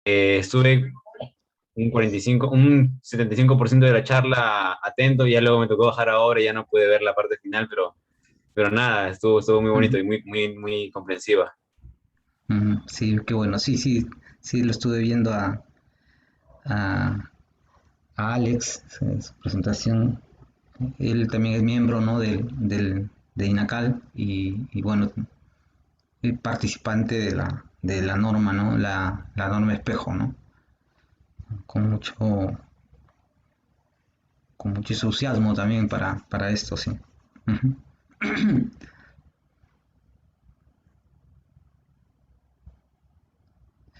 Estuve un 75% de la charla atento, y ya luego me tocó bajar ahora y ya no pude ver la parte final, pero nada, estuvo muy bonito Ujú, y muy comprensiva. ujú. Sí, qué bueno. Sí, sí, sí, lo estuve viendo a, a Alex, su presentación. Él también es miembro, ¿no? De INACAL y bueno, participante de la norma, ¿no? La norma espejo, ¿no? Con mucho, con mucho entusiasmo también para esto, sí. Ujú.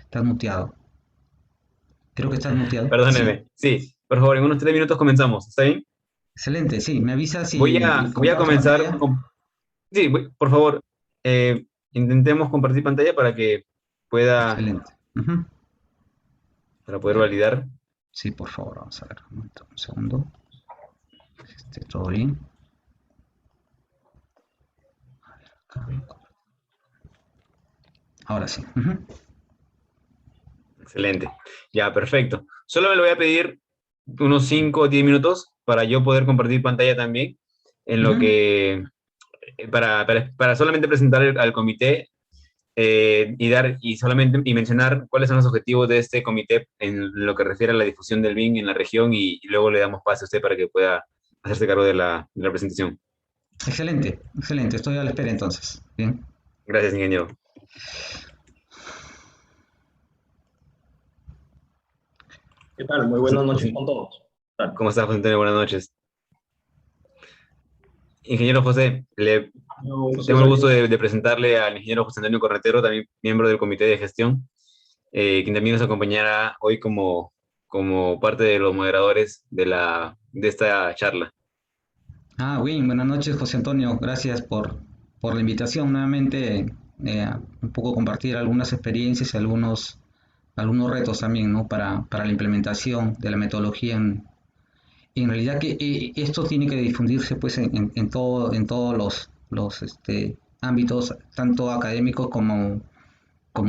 Estás muteado. Creo que estás muteado. Sí. Perdóneme. Sí, por favor, en unos 3 minutos comenzamos. ¿Está bien? Excelente, sí. Me avisas Voy y voy a comparto comenzar. pantalla. Sí, por favor, intentemos compartir pantalla para que pueda, Excelente. Ujú. para poder Ya. validar. Sí, por favor, vamos a ver. Un segundo. Esté todo bien. Ahora sí. Ujú. Excelente. Ya, perfecto. Solo me lo voy a pedir unos 5 o 10 minutos para yo poder compartir pantalla también, en lo Ujú. que, para solamente presentar al comité, y solamente y mencionar cuáles son los objetivos de este comité en lo que refiere a la difusión del BIM en la región, y luego le damos paso a usted para que pueda hacerse cargo de la presentación. Excelente, excelente. Estoy a la espera entonces. Bien. Gracias, ingeniero. ¿Qué tal? Muy José, buenas noches con todos. ¿Qué tal? ¿cómo está, José Antonio? Buenas noches. Ingeniero José, le Yo, José tengo el gusto Salinas. de presentarle al ingeniero José Antonio Corretero, también miembro del comité de gestión, quien también nos acompañará hoy como parte de los moderadores de esta charla. Bien, buenas noches, José Antonio. Gracias por la invitación. Nuevamente, un poco compartir algunas experiencias y algunos retos también, ¿no? Para la implementación de la metodología en realidad que esto tiene que difundirse pues en todos los ámbitos, tanto académicos como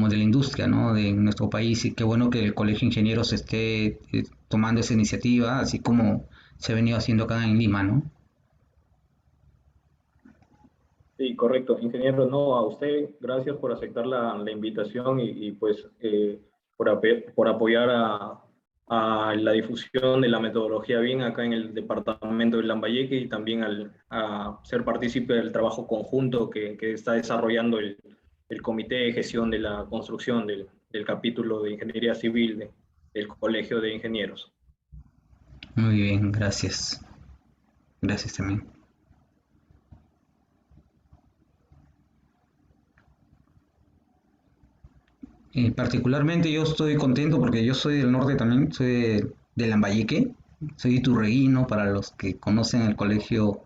de la industria, ¿no? De nuestro país, y qué bueno que el Colegio de Ingenieros esté tomando esa iniciativa, así como se ha venido haciendo acá en Lima, ¿no? Sí, correcto. Ingeniero, no, a usted, gracias por aceptar la invitación pues por apoyar a la difusión de la metodología BIM acá en el departamento de Lambayeque, y también a ser partícipe del trabajo conjunto que está desarrollando el Comité de Gestión de la Construcción del capítulo de Ingeniería Civil del Colegio de Ingenieros. Muy bien, gracias. Gracias también. Particularmente yo estoy contento porque yo soy del norte también, soy de Lambayeque, soy iturreguino para los que conocen el colegio,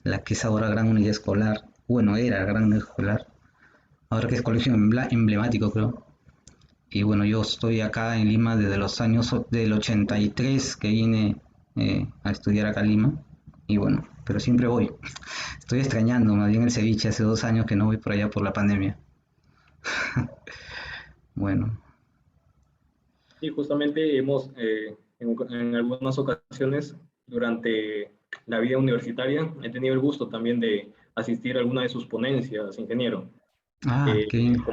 la que es ahora Gran Unidad Escolar, bueno, era Gran Unidad Escolar, ahora que es colegio emblemático creo. Y bueno, yo estoy acá en Lima desde los años del 83 que vine a estudiar acá en Lima. Y bueno, pero siempre voy. Estoy extrañando más bien el ceviche, hace 2 años que no voy por allá por la pandemia. Bueno, Sí, justamente en algunas ocasiones durante la vida universitaria, he tenido el gusto también de asistir a alguna de sus ponencias, ingeniero, qué bien.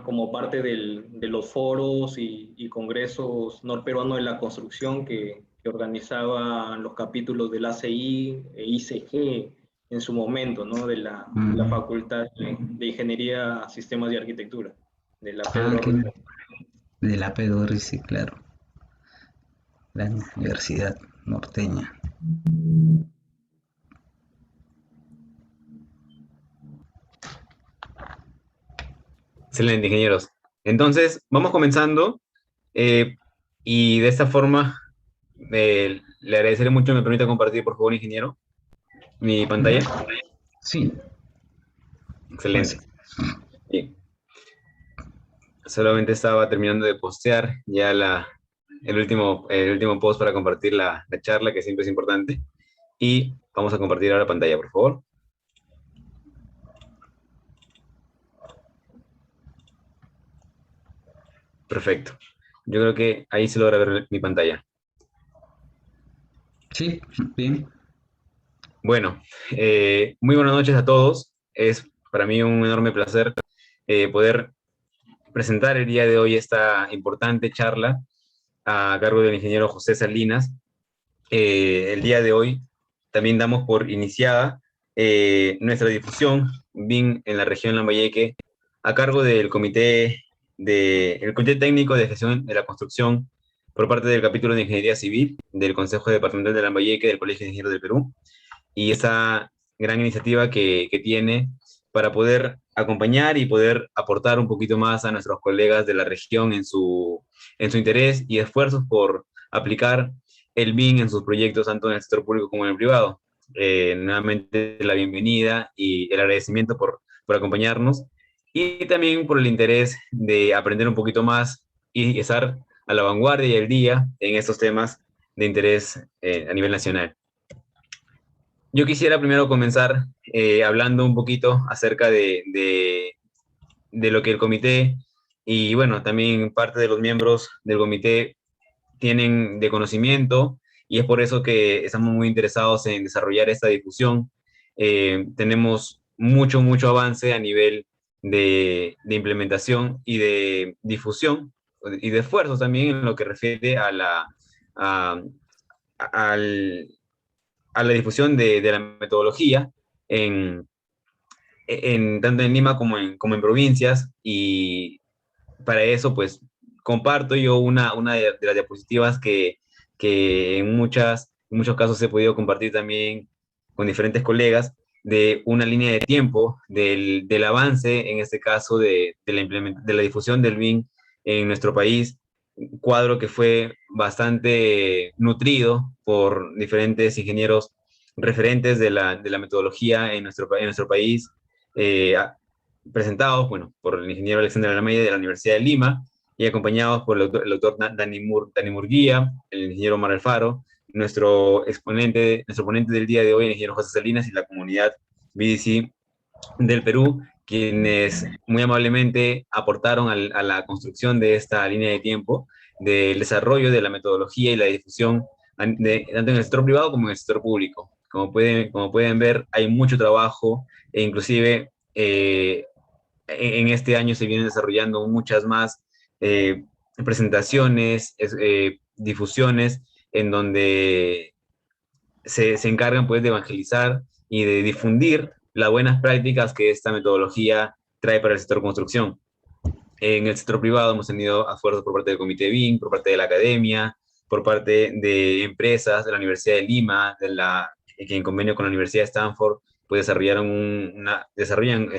como parte de los foros y congresos norperuanos de la construcción que organizaban los capítulos del ACI e ICG en su momento, ¿no? De la Mm, Facultad de Ingeniería, Sistemas y Arquitectura, de la ah, Pedro qué Rivera. bien. De la PDR, sí, claro. La Universidad Norteña. Excelente, ingenieros. Entonces, vamos comenzando, eh, y de esta forma, le agradeceré mucho, me permita compartir, por favor, ingeniero, mi Ujú. pantalla. Sí, Excelente. pues, Bien. Solamente estaba terminando de postear ya el último post para compartir la charla, que siempre es importante. Y vamos a compartir ahora pantalla, por favor. Perfecto. Yo creo que ahí se logra ver mi pantalla. Sí, bien. Bueno, muy buenas noches a todos. Es para mí un enorme placer poder presentar el día de hoy esta importante charla a cargo del ingeniero José Salinas. El día de hoy también damos por iniciada nuestra difusión BIM en la región Lambayeque a cargo del el Comité Técnico de Gestión de la Construcción por parte del capítulo de Ingeniería Civil del Consejo Departamental de Lambayeque del Colegio de Ingenieros del Perú, y esa gran iniciativa que tiene para poder acompañar y poder aportar un poquito más a nuestros colegas de la región en su interés y esfuerzos por aplicar el BIM en sus proyectos, tanto en el sector público como en el privado. Nuevamente la bienvenida y el agradecimiento por acompañarnos, y también por el interés de aprender un poquito más y estar a la vanguardia y al día en estos temas de interés a nivel nacional. Yo quisiera primero comenzar hablando un poquito acerca de lo que el comité y, bueno, también parte de los miembros del comité tienen de conocimiento, y es por eso que estamos muy interesados en desarrollar esta difusión. Tenemos mucho avance a nivel de implementación y de difusión y de esfuerzos también en lo que refiere a, al, a la difusión de la metodología en, tanto en Lima como en provincias, y para eso pues comparto yo una de las diapositivas que en muchos casos he podido compartir también con diferentes colegas, de una línea de tiempo del avance, en este caso de la difusión del BIM en nuestro país, un cuadro que fue bastante nutrido por diferentes ingenieros referentes de la metodología en nuestro país, eh, presentados, bueno, por el ingeniero Alexander Alameda de la Universidad de Lima, y acompañados por el doctor Dani Murguía, el ingeniero Omar Alfaro, nuestro ponente del día de hoy, el ingeniero José Salinas, y la comunidad BDC del Perú, quienes muy amablemente aportaron a la construcción de esta línea de tiempo, del desarrollo de la metodología y la difusión, tanto en el sector privado como en el sector público. Como pueden ver, hay mucho trabajo, e inclusive en este año se vienen desarrollando muchas más eh, presentaciones, difusiones, en donde se encargan pues de evangelizar y de difundir las buenas prácticas que esta metodología trae para el sector construcción. En el sector privado hemos tenido esfuerzos por parte del Comité BIM, por parte de la academia, por parte de empresas de la Universidad de Lima, que en convenio con la Universidad de Stanford pues desarrollan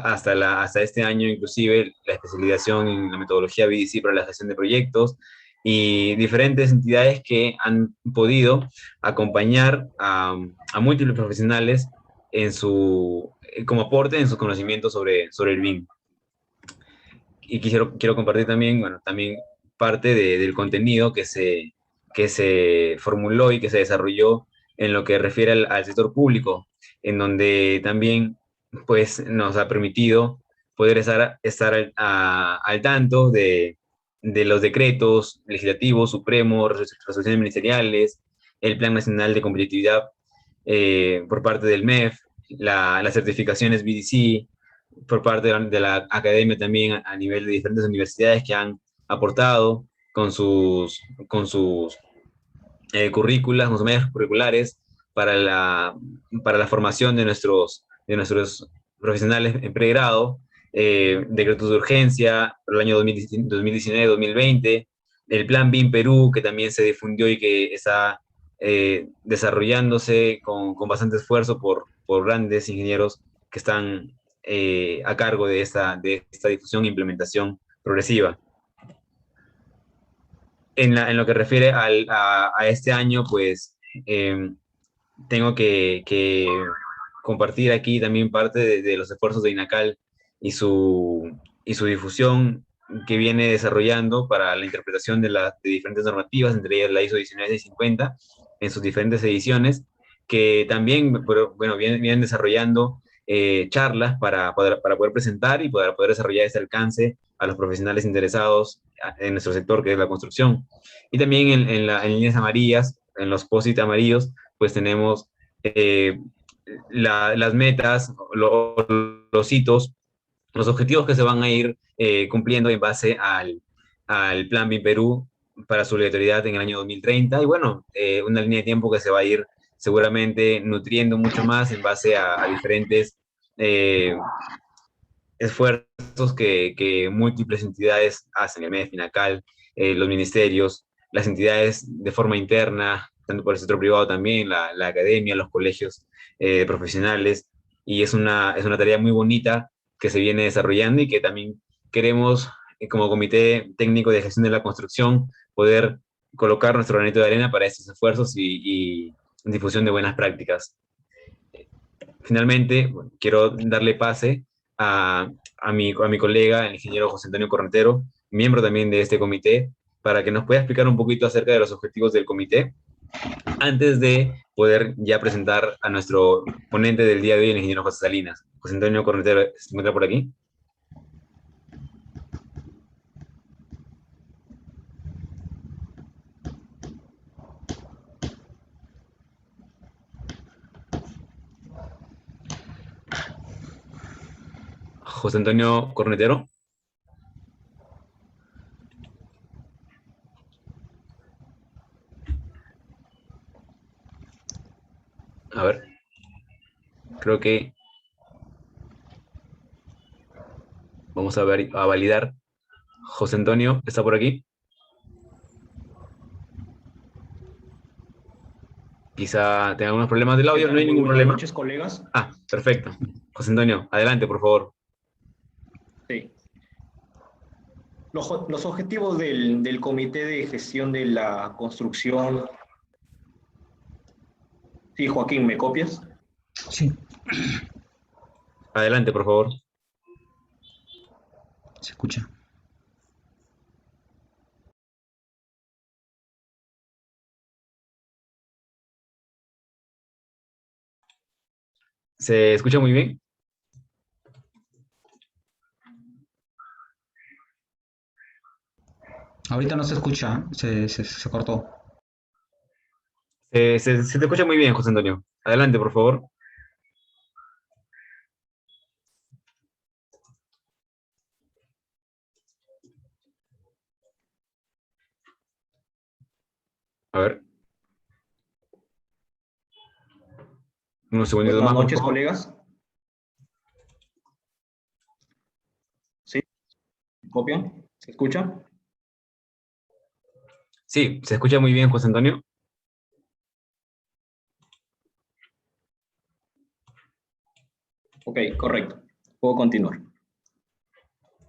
hasta este año inclusive la especialización en la metodología BDC para la gestión de proyectos, y diferentes entidades que han podido acompañar a múltiples profesionales como aporte en sus conocimientos sobre el BIM. Y quiero compartir también, bueno, también parte del contenido que se formuló y que se desarrolló en lo que refiere al sector público, en donde también pues, nos ha permitido poder estar al tanto de los decretos legislativos, supremos, resoluciones ministeriales, el Plan Nacional de Competitividad por parte del MEF, las certificaciones BDC, por parte de la academia también a nivel de diferentes universidades que han aportado con sus currículas, con sus medios curriculares para la formación de nuestros profesionales en pregrado, decretos de urgencia para el año 2019-2020, el Plan BIM Perú, que también se difundió y que está desarrollándose con bastante esfuerzo por grandes ingenieros que están a cargo de esta difusión e implementación progresiva. En lo que refiere a este año, pues tengo que compartir aquí también parte de los esfuerzos de INACAL y su difusión que viene desarrollando para la interpretación de diferentes normativas, entre ellas la ISO 19650, en sus diferentes ediciones, que también, bueno, vienen desarrollando charlas para poder presentar y para poder desarrollar este alcance a los profesionales interesados en nuestro sector, que es la construcción. Y también en líneas amarillas, en los post-it amarillos, pues tenemos las metas, los hitos, los objetivos que se van a ir cumpliendo en base al Plan BIM Perú para su obligatoriedad en el año 2030. Y bueno, una línea de tiempo que se va a ir seguramente nutriendo mucho más en base a diferentes esfuerzos que múltiples entidades hacen, el MEF, FINACAL, los ministerios, las entidades de forma interna, tanto por el sector privado también, la academia, los colegios profesionales, y es una tarea muy bonita que se viene desarrollando y que también queremos, como Comité Técnico de Gestión de la Construcción, poder colocar nuestro granito de arena para estos esfuerzos y difusión de buenas prácticas. Finalmente, bueno, quiero darle pase a mi colega, el ingeniero José Antonio Correntero, miembro también de este comité, para que nos pueda explicar un poquito acerca de los objetivos del comité, antes de poder ya presentar a nuestro ponente del día de hoy, el ingeniero José Salinas. José Antonio Correntero, ¿se encuentra por aquí? José Antonio Cornetero. A ver, creo que vamos a ver, a validar. José Antonio, ¿está por aquí? Quizá tenga algunos problemas del ¿Qué audio, no tal? hay Muy ningún buenas problema. noches, colegas. Ah, perfecto. José Antonio, adelante, por favor. Sí. Los objetivos del Comité de Gestión de la Construcción. Sí, Joaquín, ¿me copias? Sí, Adelante, por favor. se escucha. ¿Se escucha muy bien? Ahorita no se escucha, se cortó. Se te escucha muy bien, José Antonio. Adelante, por favor. A ver. Unos segunditos Buenas más, por noches, favor. colegas. ¿Sí? ¿Me copian? ¿Se escucha? Sí, se escucha muy bien, José Antonio. Ok, correcto. Puedo continuar.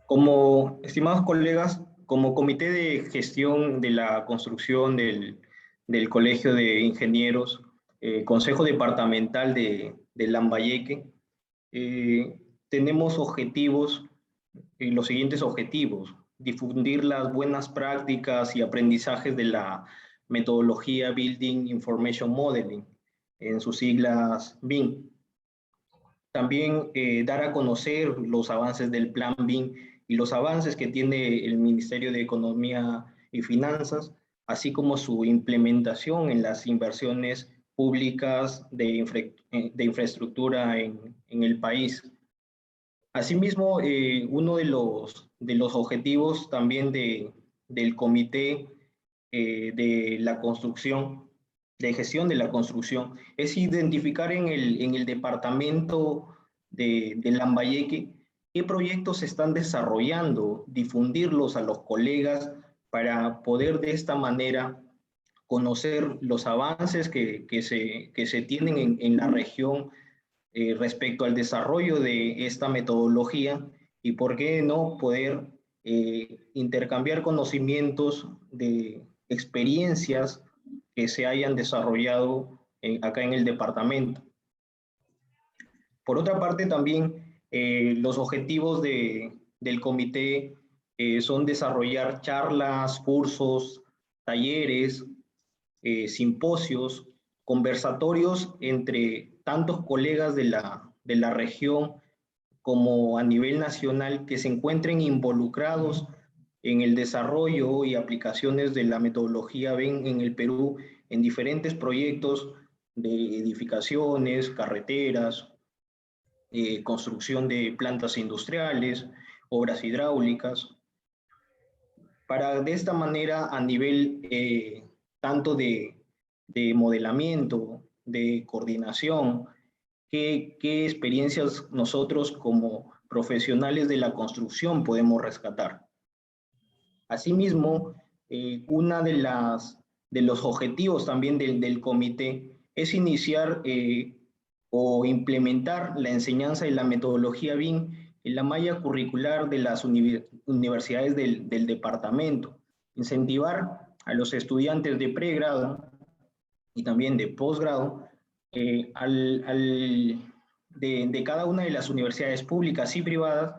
Como, estimados colegas, como Comité de Gestión de la Construcción del Colegio de Ingenieros, Consejo Departamental de Lambayeque, tenemos objetivos, los siguientes objetivos: difundir las buenas prácticas y aprendizajes de la metodología Building Information Modeling, en sus siglas BIM. También dar a conocer los avances del Plan BIM y los avances que tiene el Ministerio de Economía y Finanzas, así como su implementación en las inversiones públicas de infraestructura en el país. Asimismo, uno de los objetivos también del Comité de la Construcción, de Gestión de la Construcción, es identificar en el departamento de Lambayeque qué proyectos se están desarrollando, difundirlos a los colegas para poder de esta manera conocer los avances que se tienen en la región respecto al desarrollo de esta metodología, y por qué no poder intercambiar conocimientos de experiencias que se hayan desarrollado acá en el departamento. Por otra parte, también los objetivos del comité son desarrollar charlas, cursos, talleres, simposios, conversatorios entre tantos colegas de la región como a nivel nacional que se encuentren involucrados en el desarrollo y aplicaciones de la metodología BEM en el Perú en diferentes proyectos de edificaciones, carreteras, construcción de plantas industriales, obras hidráulicas, para de esta manera a nivel tanto de modelamiento, de coordinación, qué experiencias nosotros como profesionales de la construcción podemos rescatar. Asimismo, una de los objetivos también del comité es iniciar o implementar la enseñanza y la metodología BIM en la malla curricular de las universidades del departamento, incentivar a los estudiantes de pregrado y también de posgrado de cada una de las universidades públicas y privadas,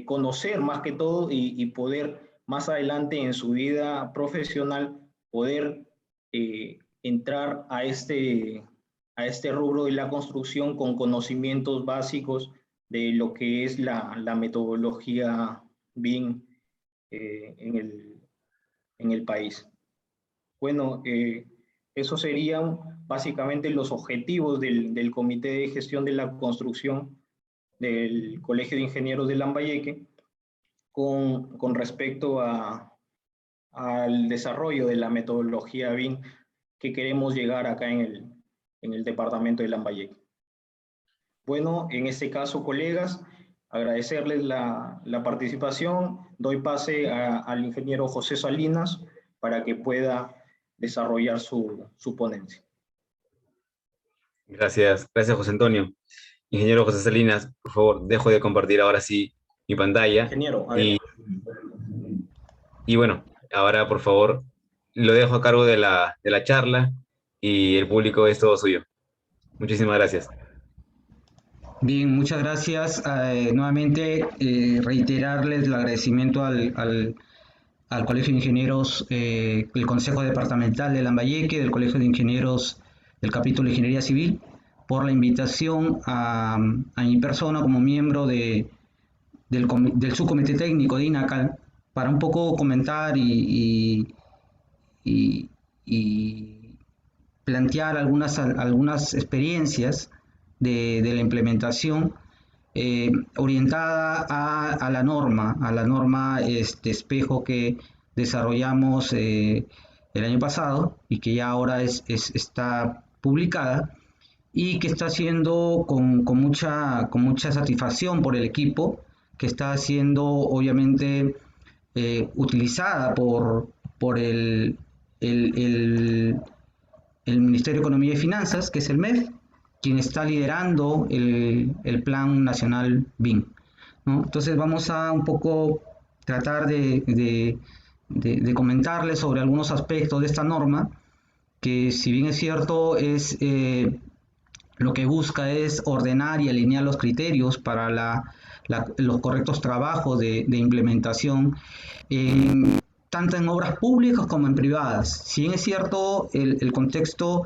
conocer más que todo y poder más adelante en su vida profesional poder entrar a este rubro de la construcción con conocimientos básicos de lo que es la metodología BIM en el país. Bueno, esos serían básicamente los objetivos del Comité de Gestión de la Construcción del Colegio de Ingenieros de Lambayeque con respecto al desarrollo de la metodología BIM que queremos llegar acá en el departamento de Lambayeque. Bueno, en este caso, colegas, agradecerles la participación. Doy pase al ingeniero José Salinas para que pueda desarrollar su ponencia. Gracias, gracias José Antonio. Ingeniero José Salinas, por favor, dejo de compartir ahora sí mi pantalla. Ingeniero, y bueno, ahora por favor lo dejo a cargo de la charla y el público es todo suyo. Muchísimas gracias. Bien, muchas gracias. Nuevamente reiterarles el agradecimiento al Colegio de Ingenieros, el Consejo Departamental de Lambayeque, del Colegio de Ingenieros del Capítulo de Ingeniería Civil, por la invitación a mi persona como miembro del subcomité técnico de INACAL para un poco comentar y plantear algunas experiencias de la implementación orientada a la norma espejo que desarrollamos el año pasado y que ya ahora está publicada y que está siendo con mucha satisfacción por el equipo, que está siendo obviamente utilizada por el Ministerio de Economía y Finanzas, que es el MEF, quien está liderando el Plan Nacional BIM, ¿no? Entonces vamos a un poco tratar de comentarles sobre algunos aspectos de esta norma, que si bien es cierto, lo que busca es ordenar y alinear los criterios para los correctos trabajos de implementación, tanto en obras públicas como en privadas. Si bien es cierto, el contexto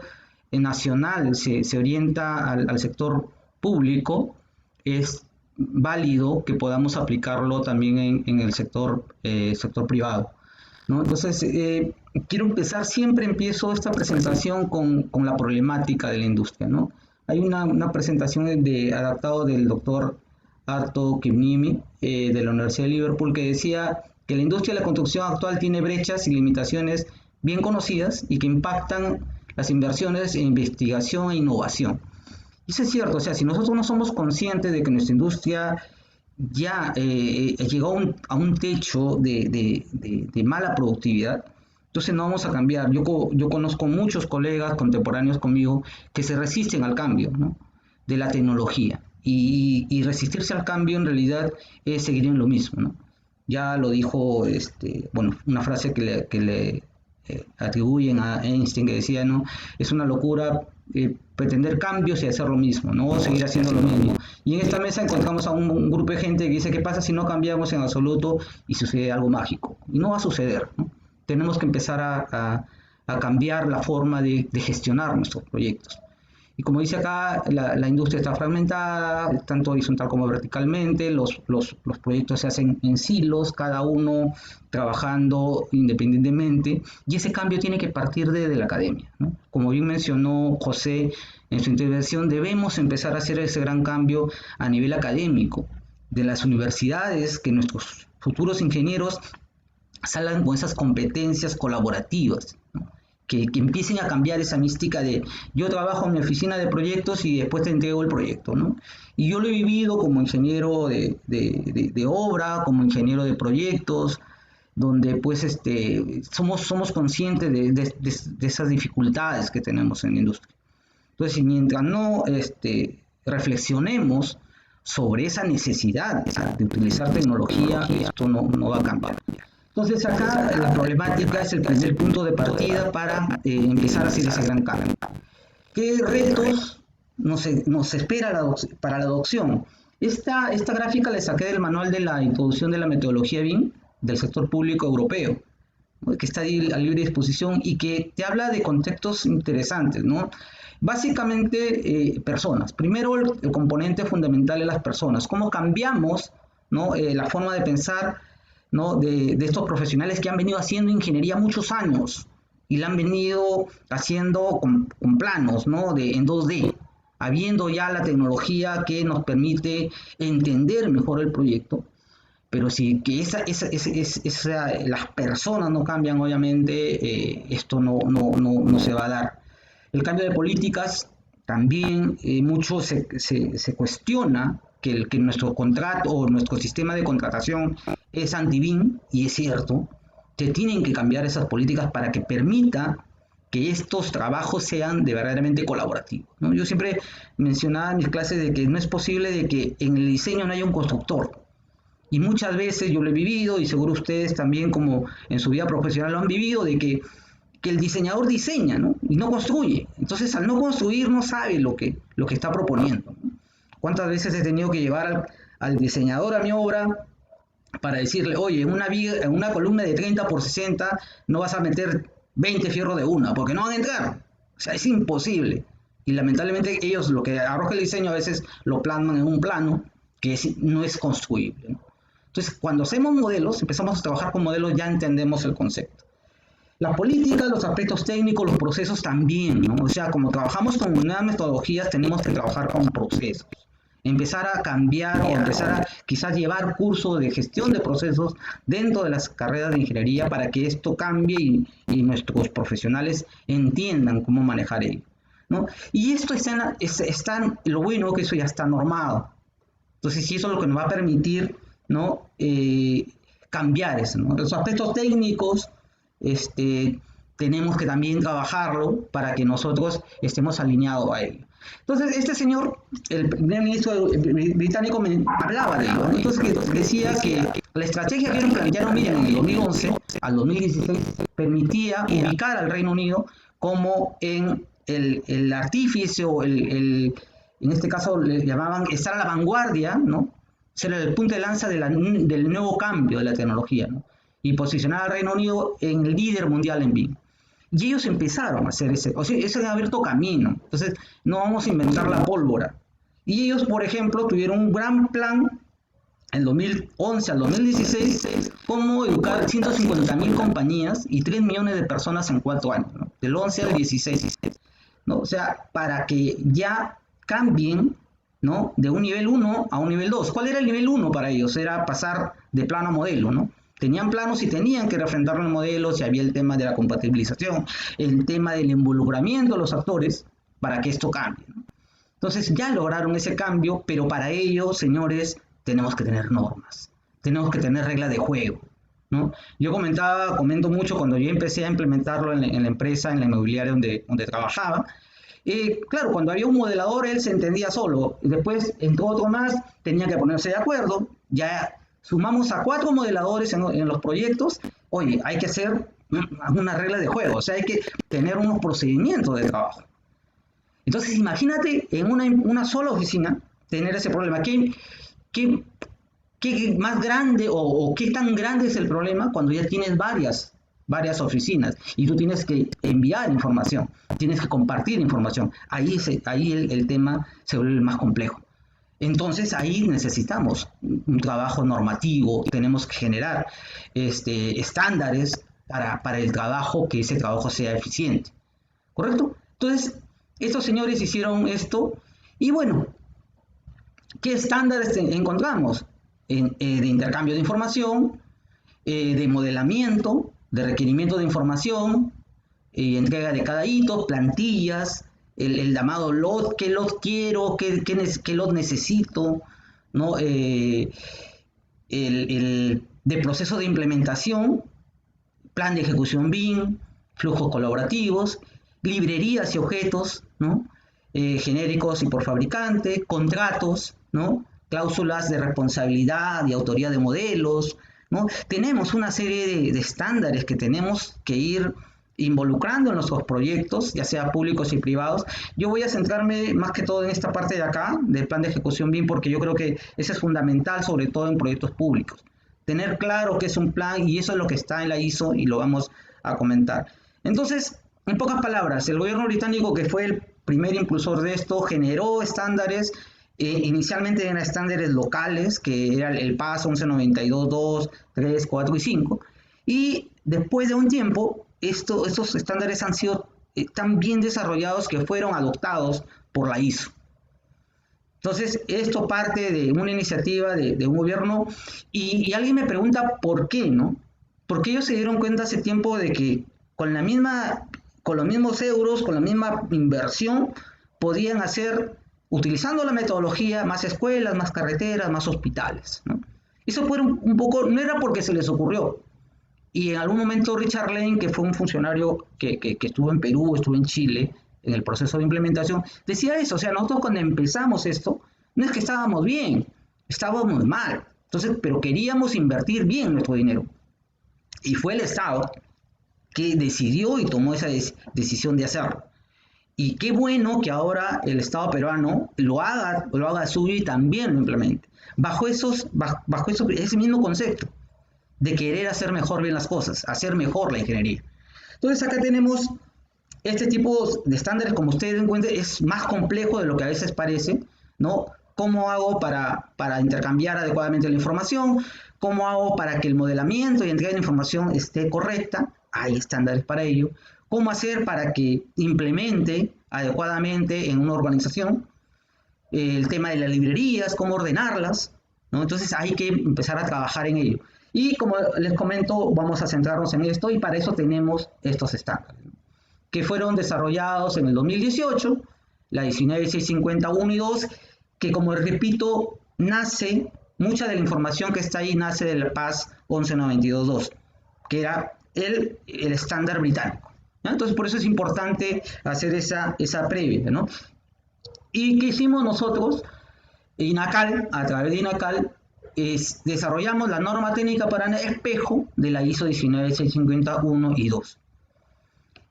nacional se orienta al sector público, es válido que podamos aplicarlo también en el sector privado, ¿no? Entonces, siempre empiezo esta presentación con la problemática de la industria, ¿no? Hay una presentación adaptado del doctor Arto Kimnimi de la Universidad de Liverpool, que decía que la industria de la construcción actual tiene brechas y limitaciones bien conocidas y que impactan las inversiones en investigación e innovación. Y eso es cierto, o sea, si nosotros no somos conscientes de que nuestra industria ya llegó a un techo de mala productividad, entonces no vamos a cambiar. Yo conozco muchos colegas contemporáneos conmigo que se resisten al cambio, ¿no?, de la tecnología. Y resistirse al cambio en realidad es seguir en lo mismo, ¿no? Ya lo dijo, una frase que le atribuyen a Einstein, que decía, ¿no?, es una locura pretender cambios y hacer lo mismo, ¿no?, o seguir haciendo lo mismo. Y en esta mesa encontramos a un grupo de gente que dice: ¿qué pasa si no cambiamos en absoluto y sucede algo mágico? Y no va a suceder, ¿no? Tenemos que empezar a cambiar la forma de gestionar nuestros proyectos. Y como dice acá, la industria está fragmentada, tanto horizontal como verticalmente, los proyectos se hacen en silos, cada uno trabajando independientemente, y ese cambio tiene que partir desde la academia, ¿no? Como bien mencionó José en su intervención, debemos empezar a hacer ese gran cambio a nivel académico, de las universidades, que nuestros futuros ingenieros salgan con esas competencias colaborativas, ¿no? Que empiecen a cambiar esa mística de yo trabajo en mi oficina de proyectos y después te entrego el proyecto, ¿no? Y yo lo he vivido como ingeniero de obra, como ingeniero de proyectos, donde pues somos conscientes de esas dificultades que tenemos en la industria. Entonces, mientras no reflexionemos sobre esa necesidad de utilizar tecnología, esto no va a cambiar. Entonces acá la problemática es el primer punto de partida para empezar a hacer ese gran cambio. ¿Qué retos nos espera para la adopción? Esta gráfica la saqué del manual de la introducción de la metodología BIM del sector público europeo, ¿no? Que está ahí a libre disposición y que te habla de contextos interesantes, ¿no? Básicamente, personas. Primero, el componente fundamental es las personas. ¿Cómo cambiamos, ¿no? La forma de pensar, ¿no? de estos profesionales que han venido haciendo ingeniería muchos años y la han venido haciendo con planos, ¿no? en 2D, habiendo ya la tecnología que nos permite entender mejor el proyecto. Pero si que las personas no cambian, obviamente esto no se va a dar. El cambio de políticas también mucho se cuestiona que nuestro contrato o nuestro sistema de contratación es anti-BIM, y es cierto, que tienen que cambiar esas políticas para que permita que estos trabajos sean de verdaderamente colaborativos, ¿no? Yo siempre mencionaba en mis clases de que no es posible de que en el diseño no haya un constructor. Y muchas veces yo lo he vivido, y seguro ustedes también como en su vida profesional lo han vivido, de que el diseñador diseña, ¿no? Y no construye. Entonces, al no construir, no sabe lo que está proponiendo, ¿no? ¿Cuántas veces he tenido que llevar al diseñador a mi obra para decirle, oye, en una columna de 30 por 60 no vas a meter 20 fierros de una, porque no van a entrar? O sea, es imposible. Y lamentablemente ellos lo que arroja el diseño a veces lo plasman en un plano que no es construible, ¿no? Entonces, cuando hacemos modelos, empezamos a trabajar con modelos, ya entendemos el concepto. La política, los aspectos técnicos, los procesos también, ¿no? O sea, como trabajamos con nuevas metodologías, tenemos que trabajar con procesos. Empezar a cambiar o empezar a quizás llevar cursos de gestión de procesos dentro de las carreras de ingeniería para que esto cambie y nuestros profesionales entiendan cómo manejar ello, ¿no? Y esto lo bueno que eso ya está normado. Entonces, sí, eso es lo que nos va a permitir, ¿no? Cambiar eso, ¿no? Los aspectos técnicos, tenemos que también trabajarlo para que nosotros estemos alineados a ello. Entonces, este señor, el primer ministro británico, me hablaba de ello, ¿no? Entonces decía que la estrategia que ellos plantearon, miren, en el 2011 al 2016, permitía ubicar al Reino Unido como en el artífice o en este caso le llamaban estar a la vanguardia, ¿no? Ser el punto de lanza del nuevo cambio de la tecnología, ¿no? Y posicionar al Reino Unido en el líder mundial en BIM. Y ellos empezaron a hacer eso ha abierto camino. Entonces, no vamos a inventar la pólvora. Y ellos, por ejemplo, tuvieron un gran plan en 2011 al 2016, cómo educar 150.000 compañías y 3 millones de personas en 4 años, ¿no? Del 11 al 16, ¿no? O sea, para que ya cambien, ¿no? De un nivel 1 a un nivel 2. ¿Cuál era el nivel 1 para ellos? Era pasar de plano a modelo, ¿no? Tenían planos y tenían que refrentar los modelos, y había el tema de la compatibilización, el tema del involucramiento de los actores para que esto cambie, ¿no? Entonces ya lograron ese cambio, pero para ello, señores, tenemos que tener normas, tenemos que tener reglas de juego, ¿no? Yo comento mucho cuando yo empecé a implementarlo en la empresa, en la inmobiliaria donde trabajaba. Claro, cuando había un modelador, él se entendía solo. Después, entre otro más, tenía que ponerse de acuerdo. Ya sumamos a 4 modeladores en los proyectos. Oye, hay que hacer una regla de juego, o sea, hay que tener unos procedimientos de trabajo. Entonces, imagínate en una sola oficina tener ese problema. ¿Qué más grande o qué tan grande es el problema cuando ya tienes varias varias oficinas y tú tienes que enviar información, tienes que compartir información. Ahí el tema se vuelve más complejo. Entonces ahí necesitamos un trabajo normativo, tenemos que generar estándares para el trabajo, que ese trabajo sea eficiente. ¿Correcto? Entonces, estos señores hicieron esto y bueno, ¿qué estándares encontramos? De intercambio de información, de modelamiento, de requerimiento de información, entrega de cada hito, plantillas, el llamado lot, qué lot quiero, qué lot necesito, ¿no? De proceso de implementación, plan de ejecución BIM, flujos colaborativos, librerías y objetos, ¿no? Genéricos y por fabricante, contratos, ¿no? Cláusulas de responsabilidad y autoría de modelos, ¿no? Tenemos una serie de estándares que tenemos que ir involucrando en nuestros proyectos, ya sea públicos y privados. Yo voy a centrarme más que todo en esta parte de acá, del plan de ejecución BIM, porque yo creo que eso es fundamental, sobre todo en proyectos públicos. Tener claro qué es un plan, y eso es lo que está en la ISO y lo vamos a comentar. Entonces, en pocas palabras, el gobierno británico, que fue el primer impulsor de esto, generó estándares. Inicialmente eran estándares locales, que era el PAS 1192.2, 3, 4 y 5. Y después de un tiempo, estos estándares han sido tan bien desarrollados que fueron adoptados por la ISO. Entonces, esto parte de una iniciativa de un gobierno y alguien me pregunta por qué, ¿no? Porque ellos se dieron cuenta hace tiempo de que con los mismos euros, con la misma inversión, podían hacer, utilizando la metodología, más escuelas, más carreteras, más hospitales, ¿no? Eso fue un poco, no era porque se les ocurrió. Y en algún momento Richard Lane, que fue un funcionario que estuvo en Perú, estuvo en Chile, en el proceso de implementación, decía eso. O sea, nosotros cuando empezamos esto, no es que estábamos bien, estábamos mal. Entonces, pero queríamos invertir bien nuestro dinero. Y fue el Estado que decidió y tomó esa decisión de hacerlo. Y qué bueno que ahora el Estado peruano lo haga suyo y también lo implemente. Bajo ese mismo concepto de querer hacer mejor bien las cosas, hacer mejor la ingeniería. Entonces acá tenemos este tipo de estándares, como ustedes encuentran, es más complejo de lo que a veces parece, ¿no? ¿Cómo hago para intercambiar adecuadamente la información? ¿Cómo hago para que el modelamiento y entrega de información esté correcta? Hay estándares para ello. ¿Cómo hacer para que implemente adecuadamente en una organización? El tema de las librerías, cómo ordenarlas, ¿no? Entonces hay que empezar a trabajar en ello. Y como les comento, vamos a centrarnos en esto y para eso tenemos estos estándares, ¿no? Que fueron desarrollados en el 2018, la 19651 y 2, que como repito, mucha de la información que está ahí nace del PAS 1192.2, que era el estándar británico, ¿no? Entonces por eso es importante hacer esa previa, ¿no? ¿Y qué hicimos nosotros? INACAL, a través de INACAL, desarrollamos la norma técnica para espejo de la ISO 19651 y 2.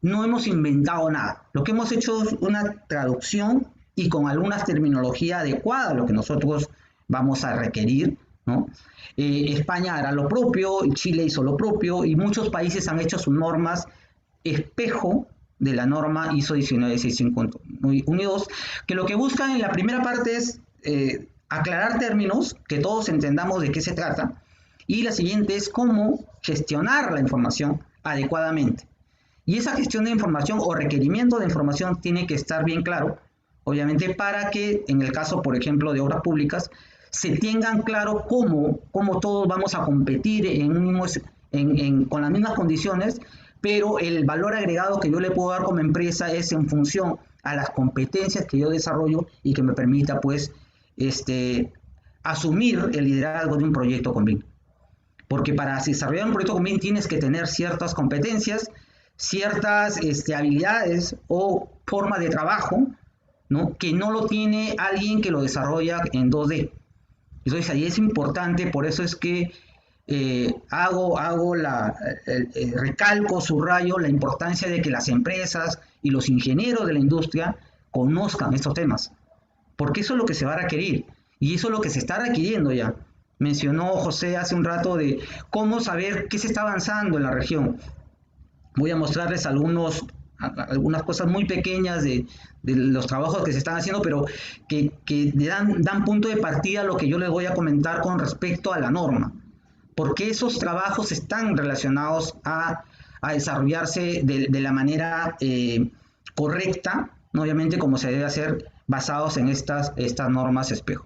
No hemos inventado nada. Lo que hemos hecho es una traducción y con algunas terminología adecuada a lo que nosotros vamos a requerir, ¿no? España hará lo propio, Chile hizo lo propio y muchos países han hecho sus normas espejo de la norma ISO 19651 y 2, que lo que buscan en la primera parte es aclarar términos, que todos entendamos de qué se trata, y la siguiente es cómo gestionar la información adecuadamente. Y esa gestión de información o requerimiento de información tiene que estar bien claro, obviamente, para que en el caso, por ejemplo, de obras públicas, se tengan claro cómo todos vamos a competir con las mismas condiciones, pero el valor agregado que yo le puedo dar como empresa es en función a las competencias que yo desarrollo y que me permita, pues, asumir el liderazgo de un proyecto con BIM. Porque para desarrollar un proyecto con BIM tienes que tener ciertas competencias, ciertas habilidades o forma de trabajo, ¿no? Que no lo tiene alguien que lo desarrolla en 2D. Entonces ahí es importante, por eso es que recalco, subrayo la importancia de que las empresas y los ingenieros de la industria conozcan estos temas, porque eso es lo que se va a requerir y eso es lo que se está requiriendo ya. Mencionó José hace un rato de cómo saber qué se está avanzando en la región. voy a mostrarles algunas cosas muy pequeñas de los trabajos que se están haciendo, pero que dan punto de partida a lo que yo les voy a comentar con respecto a la norma, porque esos trabajos están relacionados a desarrollarse de la manera correcta, ¿no? Obviamente como se debe hacer, basados en estas normas espejo.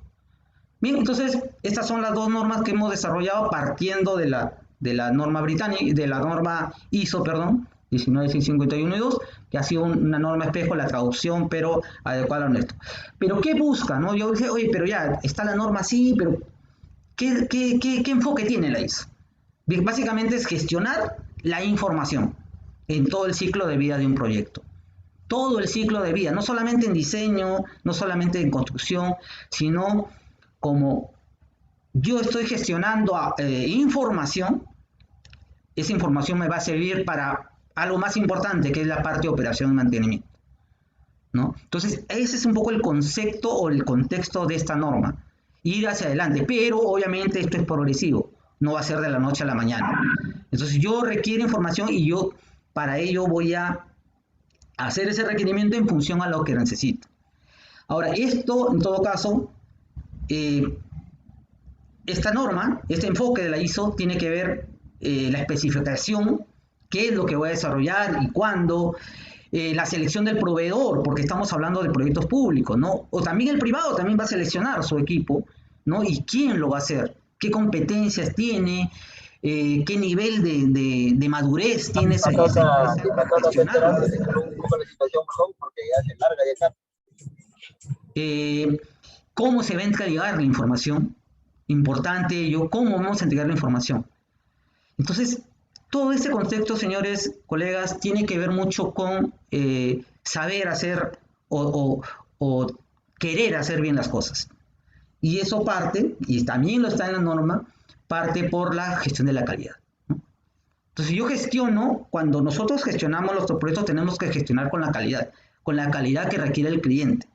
Bien, entonces estas son las dos normas que hemos desarrollado partiendo de la norma británica, de la norma ISO, perdón, 19651 y 2, que ha sido una norma espejo, la traducción, pero adecuada a nuestro. Pero ¿qué busca? ¿No? Yo dije, oye, pero ya está la norma así, pero ¿qué enfoque tiene la ISO? Bien, básicamente es gestionar la información en todo el ciclo de vida de un proyecto. Todo el ciclo de vida, no solamente en diseño, no solamente en construcción, sino como yo estoy gestionando información, esa información me va a servir para algo más importante, que es la parte de operación y mantenimiento, ¿no? Entonces, ese es un poco el concepto o el contexto de esta norma. Ir hacia adelante, pero obviamente esto es progresivo, no va a ser de la noche a la mañana. Entonces, yo requiero información y yo para ello voy a hacer ese requerimiento en función a lo que necesito. Ahora, esto, en todo caso, esta norma, este enfoque de la ISO, tiene que ver la especificación, qué es lo que voy a desarrollar y cuándo, la selección del proveedor, porque estamos hablando de proyectos públicos, ¿no? O también el privado también va a seleccionar su equipo, ¿no? Y quién lo va a hacer, qué competencias tiene, qué nivel de madurez tiene esa empresa para gestionarlo. Un poco la situación, por favor, porque ya se larga ya acá. ¿Cómo se va a entregar la información? Importante ello, ¿cómo vamos a entregar la información? Entonces, todo este contexto, señores, colegas, tiene que ver mucho con saber hacer o querer hacer bien las cosas. Y eso parte, y también lo está en la norma, parte por la gestión de la calidad, ¿no? Entonces, yo gestiono, cuando nosotros gestionamos los proyectos, tenemos que gestionar con la calidad que requiere el cliente.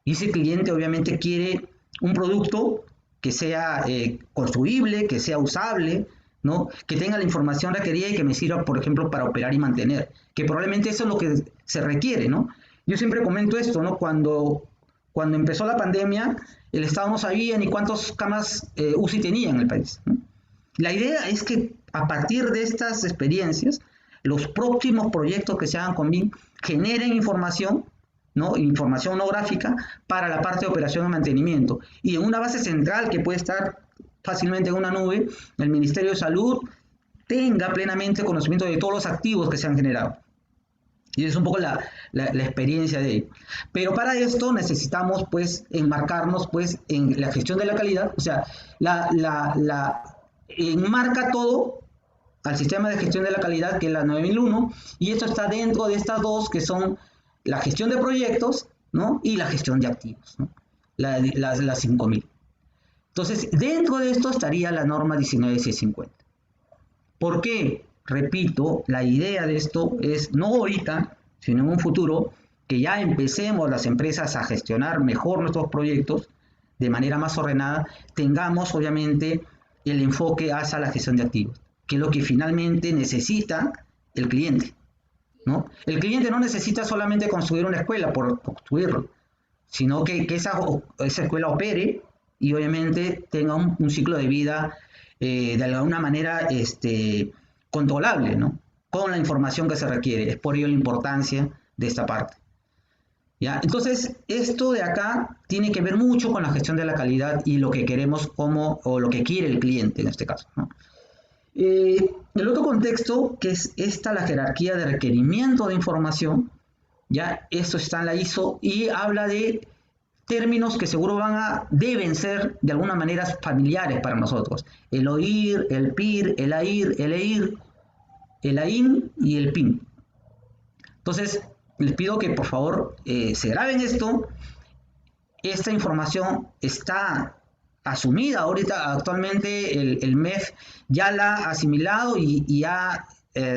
Y ese cliente obviamente quiere un producto que sea construible, que sea usable, ¿no? Que tenga la información requerida y que me sirva, por ejemplo, para operar y mantener, que probablemente eso es lo que se requiere, ¿no? Yo siempre comento esto, ¿no? Cuando empezó la pandemia, el Estado no sabía ni cuántas camas UCI tenía en el país, ¿no? La idea es que a partir de estas experiencias, los próximos proyectos que se hagan con BIM generen información, ¿no? Información no gráfica para la parte de operación y mantenimiento. Y en una base central que puede estar fácilmente en una nube, el Ministerio de Salud tenga plenamente conocimiento de todos los activos que se han generado. Y es un poco la experiencia de ello. Pero para esto necesitamos, pues, enmarcarnos, pues, en la gestión de la calidad. O sea, enmarca todo al sistema de gestión de la calidad, que es la 9001, y esto está dentro de estas dos, que son la gestión de proyectos, ¿no? Y la gestión de activos, ¿no? La 5000. Entonces, dentro de esto estaría la norma 19650. ¿Por qué? Repito, la idea de esto es no ahorita, sino en un futuro, que ya empecemos las empresas a gestionar mejor nuestros proyectos de manera más ordenada, tengamos obviamente el enfoque hacia la gestión de activos, que es lo que finalmente necesita el cliente, ¿no? El cliente no necesita solamente construir una escuela por construirlo, sino que esa escuela opere y obviamente tenga un ciclo de vida de alguna manera controlable, ¿no? Con la información que se requiere. Es por ello la importancia de esta parte, ¿ya? Entonces, esto de acá tiene que ver mucho con la gestión de la calidad y lo que queremos o lo que quiere el cliente en este caso, ¿no? El otro contexto, que es la jerarquía de requerimiento de información, ya esto está en la ISO y habla de términos que seguro deben ser de alguna manera familiares para nosotros. El OIR, el PIR, el AIR, el EIR, el AIN y el PIN. Entonces, les pido que por favor se graben esto. Esta información está asumida ahorita, actualmente el MEF ya la ha asimilado y ha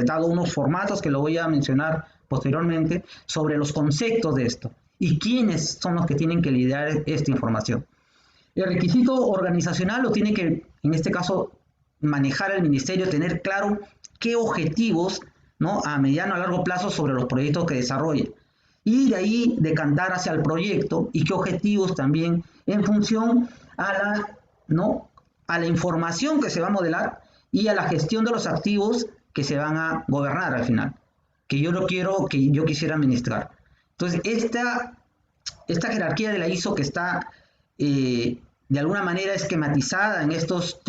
dado unos formatos que lo voy a mencionar posteriormente sobre los conceptos de esto y quiénes son los que tienen que liderar esta información. El requisito organizacional lo tiene que, en este caso, manejar el ministerio, tener claro qué objetivos ¿no? A mediano a largo plazo sobre los proyectos que desarrolla. Y de ahí decantar hacia el proyecto y qué objetivos también en función a ¿no? a la información que se va a modelar y a la gestión de los activos que se van a gobernar al final, que yo quisiera administrar. Entonces, esta jerarquía de la ISO que está de alguna manera esquematizada en estos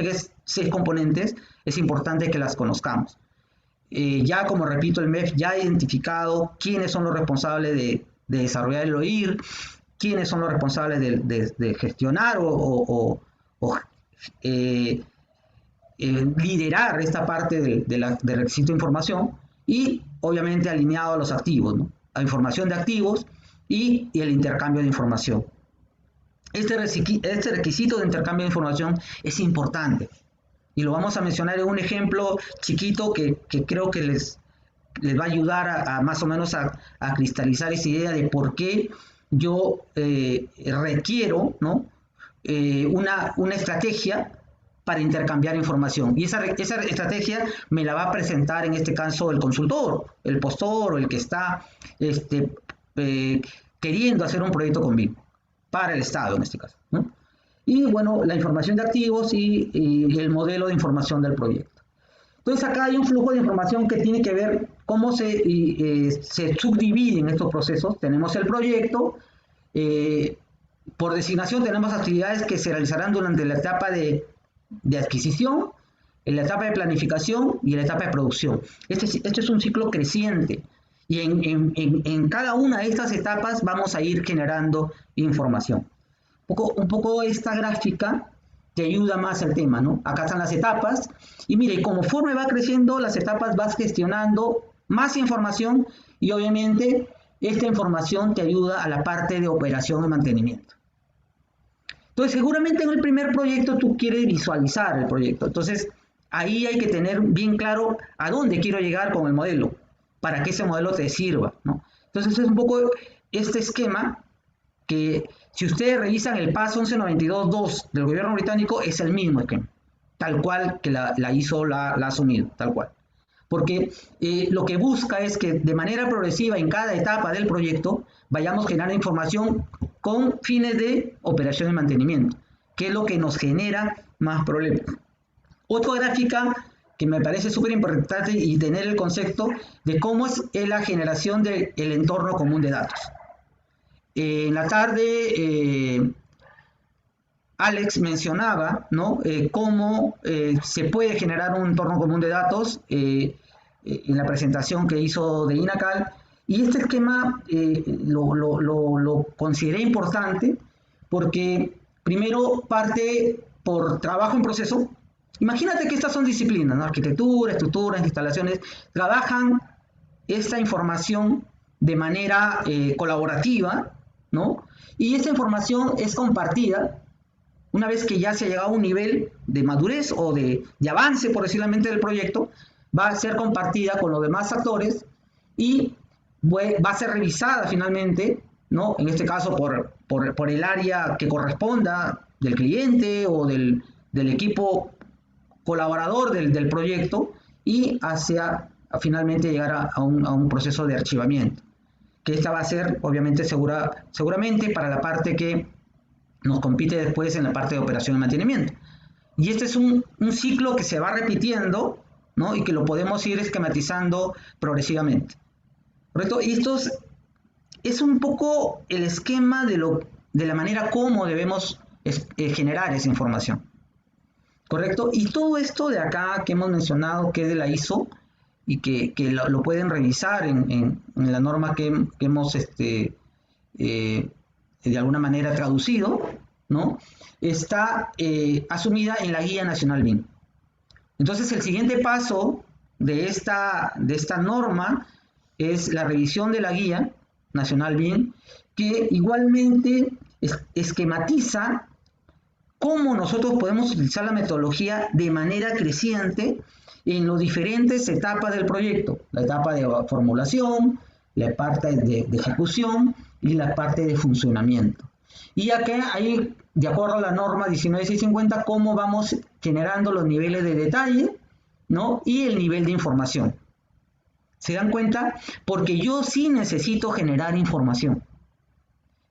6 componentes, es importante que las conozcamos. Ya, como repito, el MEF ya ha identificado quiénes son los responsables de desarrollar el OIR, quiénes son los responsables de gestionar o liderar esta parte de requisito de información y obviamente alineado a los activos, ¿no? A información de activos y el intercambio de información. Este requisito de intercambio de información es importante y lo vamos a mencionar en un ejemplo chiquito que creo que les va a ayudar a más o menos a cristalizar esa idea de por qué yo requiero, ¿no? una estrategia para intercambiar información. Y esa estrategia me la va a presentar en este caso el consultor, el postor o el que está queriendo hacer un proyecto con BIM, para el Estado en este caso, ¿no? Y bueno, la información de activos y el modelo de información del proyecto. Entonces acá hay un flujo de información que tiene que ver cómo se subdividen estos procesos. Tenemos el proyecto, por designación tenemos actividades que se realizarán durante la etapa de adquisición, en la etapa de planificación y en la etapa de producción. Este es un ciclo creciente y en cada una de estas etapas vamos a ir generando información. Un poco esta gráfica te ayuda más al tema, ¿no? Acá están las etapas y mire, conforme va creciendo las etapas vas gestionando más información y obviamente esta información te ayuda a la parte de operación y mantenimiento. Entonces, seguramente en el primer proyecto tú quieres visualizar el proyecto. Entonces, ahí hay que tener bien claro a dónde quiero llegar con el modelo, para que ese modelo te sirva, ¿no? Entonces, es un poco este esquema que, si ustedes revisan el PAS 1192.2 del gobierno británico, es el mismo esquema, tal cual que la ISO la ha asumido, tal cual. Porque lo que busca es que de manera progresiva en cada etapa del proyecto vayamos generando información con fines de operación y mantenimiento, que es lo que nos genera más problemas. Otra gráfica que me parece súper importante y tener el concepto de cómo es la generación del entorno común de datos. En la tarde, Alex mencionaba, ¿no? Cómo se puede generar un entorno común de datos en la presentación que hizo de INACAL. Y este esquema lo consideré importante porque primero parte por trabajo en proceso. Imagínate que estas son disciplinas, ¿no? Arquitectura, estructuras, instalaciones, trabajan esta información de manera colaborativa, ¿no? Y esta información es compartida una vez que ya se ha llegado a un nivel de madurez o de avance, por decirlo así, del proyecto, va a ser compartida con los demás actores y va a ser revisada finalmente, ¿no? En este caso por el área que corresponda del cliente o del equipo colaborador del proyecto y hacia finalmente llegar a un proceso de archivamiento, que esta va a ser obviamente seguramente para la parte que nos compite después en la parte de operación y mantenimiento. Y este es un ciclo que se va repitiendo, ¿no? Y que lo podemos ir esquematizando progresivamente. ¿Correcto? Y esto es un poco el esquema de la manera como debemos generar esa información. ¿Correcto? Y todo esto de acá que hemos mencionado, que es de la ISO, y que lo pueden revisar en la norma que hemos de alguna manera traducido, ¿no? Está asumida en la Guía Nacional BIM. Entonces, el siguiente paso de esta norma es la revisión de la Guía Nacional BIM, que igualmente esquematiza cómo nosotros podemos utilizar la metodología de manera creciente en las diferentes etapas del proyecto. La etapa de formulación, la parte de ejecución y la parte de funcionamiento. Y acá hay, de acuerdo a la norma 19650, cómo vamos generando los niveles de detalle, ¿no? Y el nivel de información. ¿Se dan cuenta? Porque yo sí necesito generar información.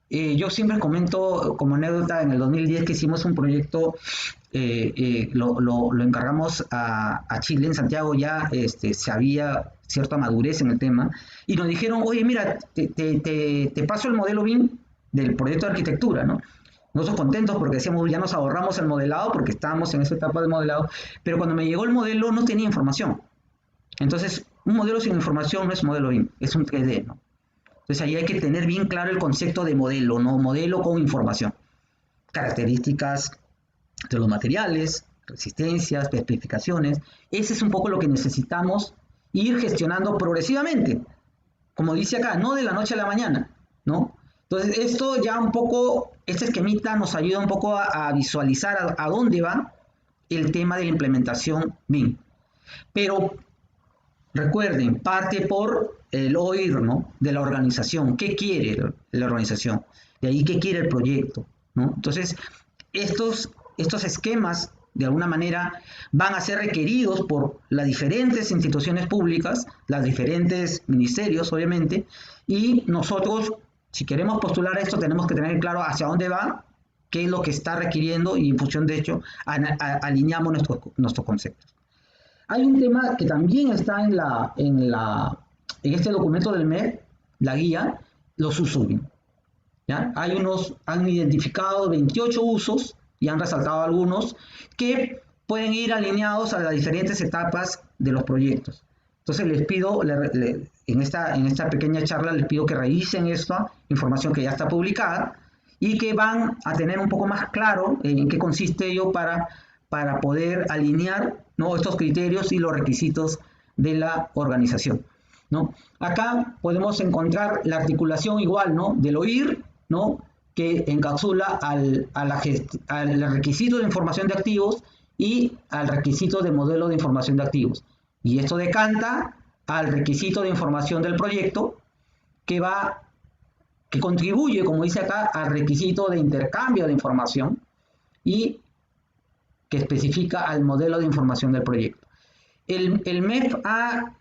Yo siempre comento como anécdota, en el 2010 que hicimos un proyecto, lo encargamos a Chile, en Santiago ya se había cierta madurez en el tema, y nos dijeron, oye, mira, te paso el modelo BIM del proyecto de arquitectura, ¿no? Nosotros contentos porque decíamos, ya nos ahorramos el modelado, porque estábamos en esa etapa de modelado, pero cuando me llegó el modelo no tenía información. Entonces, un modelo sin información no es modelo BIM, es un 3D, ¿no? Entonces ahí hay que tener bien claro el concepto de modelo, ¿no? Modelo con información. Características de los materiales, resistencias, especificaciones. Ese es un poco lo que necesitamos ir gestionando progresivamente. Como dice acá, no de la noche a la mañana, ¿no? Entonces esto ya un poco, este esquemita nos ayuda un poco a visualizar a dónde va el tema de la implementación BIM. Pero recuerden, parte por el OIR, ¿no? De la organización. ¿Qué quiere la organización? De ahí, ¿qué quiere el proyecto? ¿No? Entonces, estos esquemas, de alguna manera, van a ser requeridos por las diferentes instituciones públicas, los diferentes ministerios, obviamente, y nosotros, si queremos postular esto, tenemos que tener claro hacia dónde va, qué es lo que está requiriendo, y en función de hecho, alineamos nuestros conceptos. Hay un tema que también está en este documento del MEF, la guía, los usos BIM. ¿Ya? Han identificado 28 usos y han resaltado algunos que pueden ir alineados a las diferentes etapas de los proyectos. Entonces les pido, en esta pequeña charla les pido que revisen esta información que ya está publicada y que van a tener un poco más claro en qué consiste ello para poder alinear, ¿no?, estos criterios y los requisitos de la organización, ¿no? Acá podemos encontrar la articulación igual, ¿no?, del OIR, ¿no?, que encapsula al requisito de información de activos y al requisito de modelo de información de activos. Y esto decanta al requisito de información del proyecto que contribuye, como dice acá, al requisito de intercambio de información y que especifica al modelo de información del proyecto. El MEF ha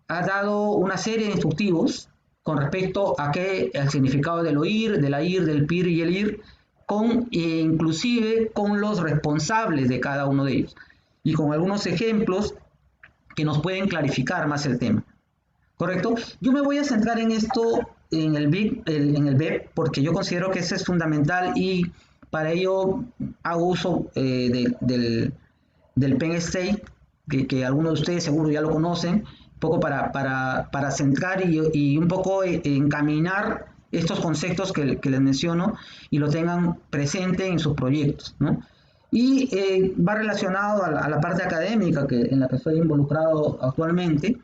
dado una serie de instructivos con respecto al significado del OIR, de la IR, del PIR y el IR, inclusive con los responsables de cada uno de ellos, y con algunos ejemplos que nos pueden clarificar más el tema. ¿Correcto? Yo me voy a centrar en esto, en el BEP, porque yo considero que eso es fundamental y para ello hago uso del Penn State, que algunos de ustedes seguro ya lo conocen, un poco para centrar y un poco encaminar estos conceptos que les menciono y lo tengan presente en sus proyectos, ¿no? Y va relacionado a la parte académica en la que estoy involucrado actualmente,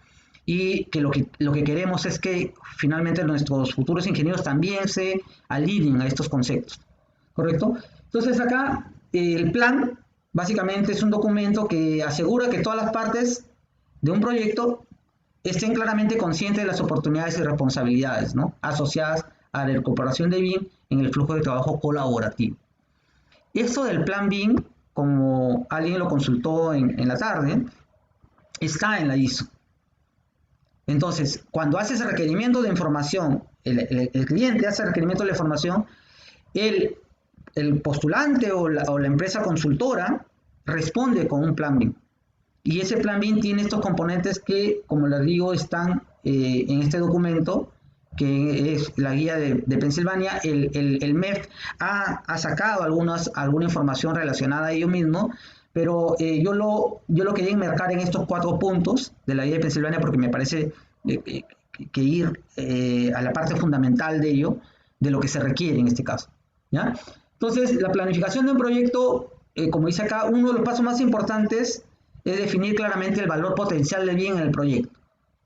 y que lo que queremos es que finalmente nuestros futuros ingenieros también se alineen a estos conceptos. ¿Correcto? Entonces acá el plan básicamente es un documento que asegura que todas las partes de un proyecto estén claramente conscientes de las oportunidades y responsabilidades, ¿no?, asociadas a la incorporación de BIM en el flujo de trabajo colaborativo. Esto del plan BIM, como alguien lo consultó en la tarde, está en la ISO. Entonces, cuando haces el requerimiento de información, el cliente hace el requerimiento de la información, el postulante o la empresa consultora responde con un plan BIM. Y ese plan BIM tiene estos componentes que, como les digo, están en este documento, que es la guía de Pensilvania. El MEF ha sacado alguna información relacionada a ello mismo, pero yo lo quería enmarcar en estos 4 puntos de la guía de Pensilvania porque me parece que ir a la parte fundamental de ello, de lo que se requiere en este caso, ¿ya? Entonces, la planificación de un proyecto, como dice acá, uno de los pasos más importantes es definir claramente el valor potencial del bien en el proyecto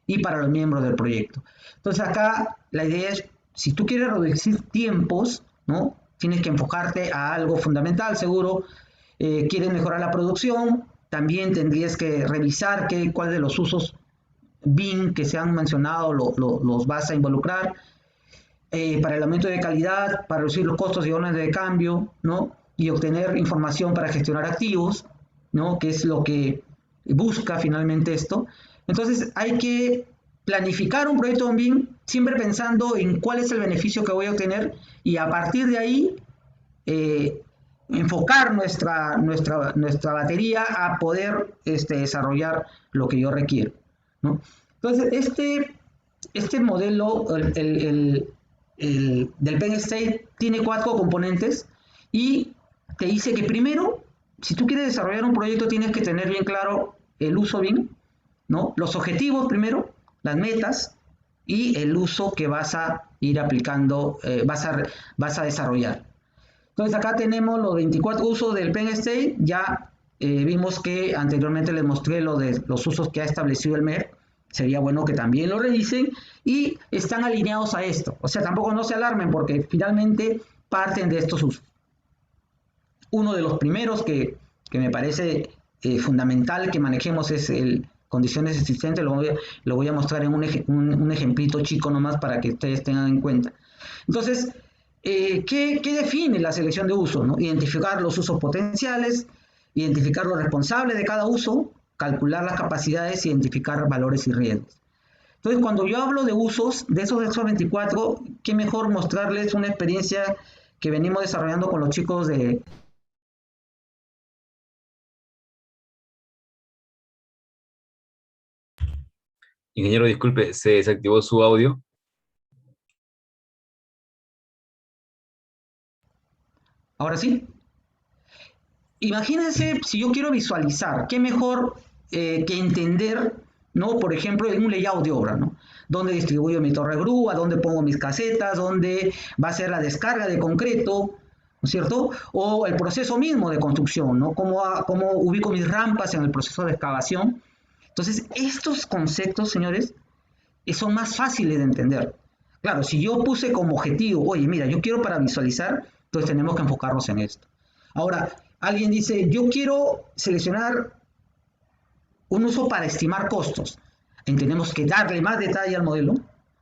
y para los miembros del proyecto. Entonces, acá la idea es, si tú quieres reducir tiempos, ¿no?, tienes que enfocarte a algo fundamental, seguro. Quieres mejorar la producción, también tendrías que revisar cuáles de los usos BIM que se han mencionado los vas a involucrar. Para el aumento de calidad, para reducir los costos y órdenes de cambio, ¿no?, y obtener información para gestionar activos, ¿no?, que es lo que busca finalmente esto. Entonces hay que planificar un proyecto en BIM siempre pensando en cuál es el beneficio que voy a obtener y a partir de ahí enfocar nuestra batería a poder desarrollar lo que yo requiero, ¿no? Entonces, este modelo del Penn State tiene 4 componentes y te dice que primero, si tú quieres desarrollar un proyecto, tienes que tener bien claro el uso BIM, ¿no? Los objetivos primero, las metas y el uso que vas a ir aplicando, vas a desarrollar. Entonces acá tenemos los 24 usos del Penn State. Ya vimos que anteriormente les mostré lo de los usos que ha establecido el MER. Sería bueno que también lo revisen y están alineados a esto. O sea, tampoco no se alarmen porque finalmente parten de estos usos. Uno de los primeros que me parece fundamental que manejemos es el condiciones existentes. Lo voy a mostrar en un ejemplito chico nomás para que ustedes tengan en cuenta. Entonces, ¿qué define la selección de uso, ¿no? Identificar los usos potenciales, identificar los responsables de cada uso, calcular las capacidades, identificar valores y riesgos. Entonces, cuando yo hablo de usos, de esos 24, qué mejor mostrarles una experiencia que venimos desarrollando con los chicos de... Ingeniero, disculpe, se desactivó su audio. Ahora sí. Imagínense si yo quiero visualizar, qué mejor que entender, ¿no? Por ejemplo, en un layout de obra, ¿no? Dónde distribuyo mi torre de grúa, dónde pongo mis casetas, dónde va a ser la descarga de concreto, ¿no es cierto? O el proceso mismo de construcción, ¿no? Cómo ubico mis rampas en el proceso de excavación. Entonces, estos conceptos, señores, son más fáciles de entender. Claro, si yo puse como objetivo, oye, mira, yo quiero para visualizar, entonces tenemos que enfocarnos en esto. Ahora, alguien dice, yo quiero seleccionar un uso para estimar costos. Tenemos que darle más detalle al modelo.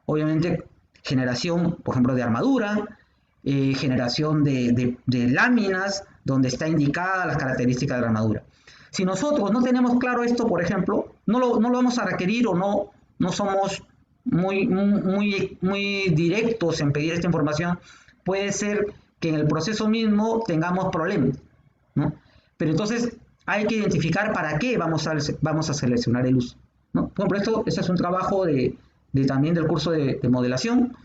Obviamente, generación, por ejemplo, de armadura, generación de láminas, donde está indicada las características de la armadura. Si nosotros no tenemos claro esto, por ejemplo, no lo vamos a requerir o no somos muy directos en pedir esta información, puede ser que en el proceso mismo tengamos problemas, ¿no? Pero entonces hay que identificar para qué vamos a seleccionar el uso, ¿no? Por ejemplo, este es un trabajo también del curso de modelación.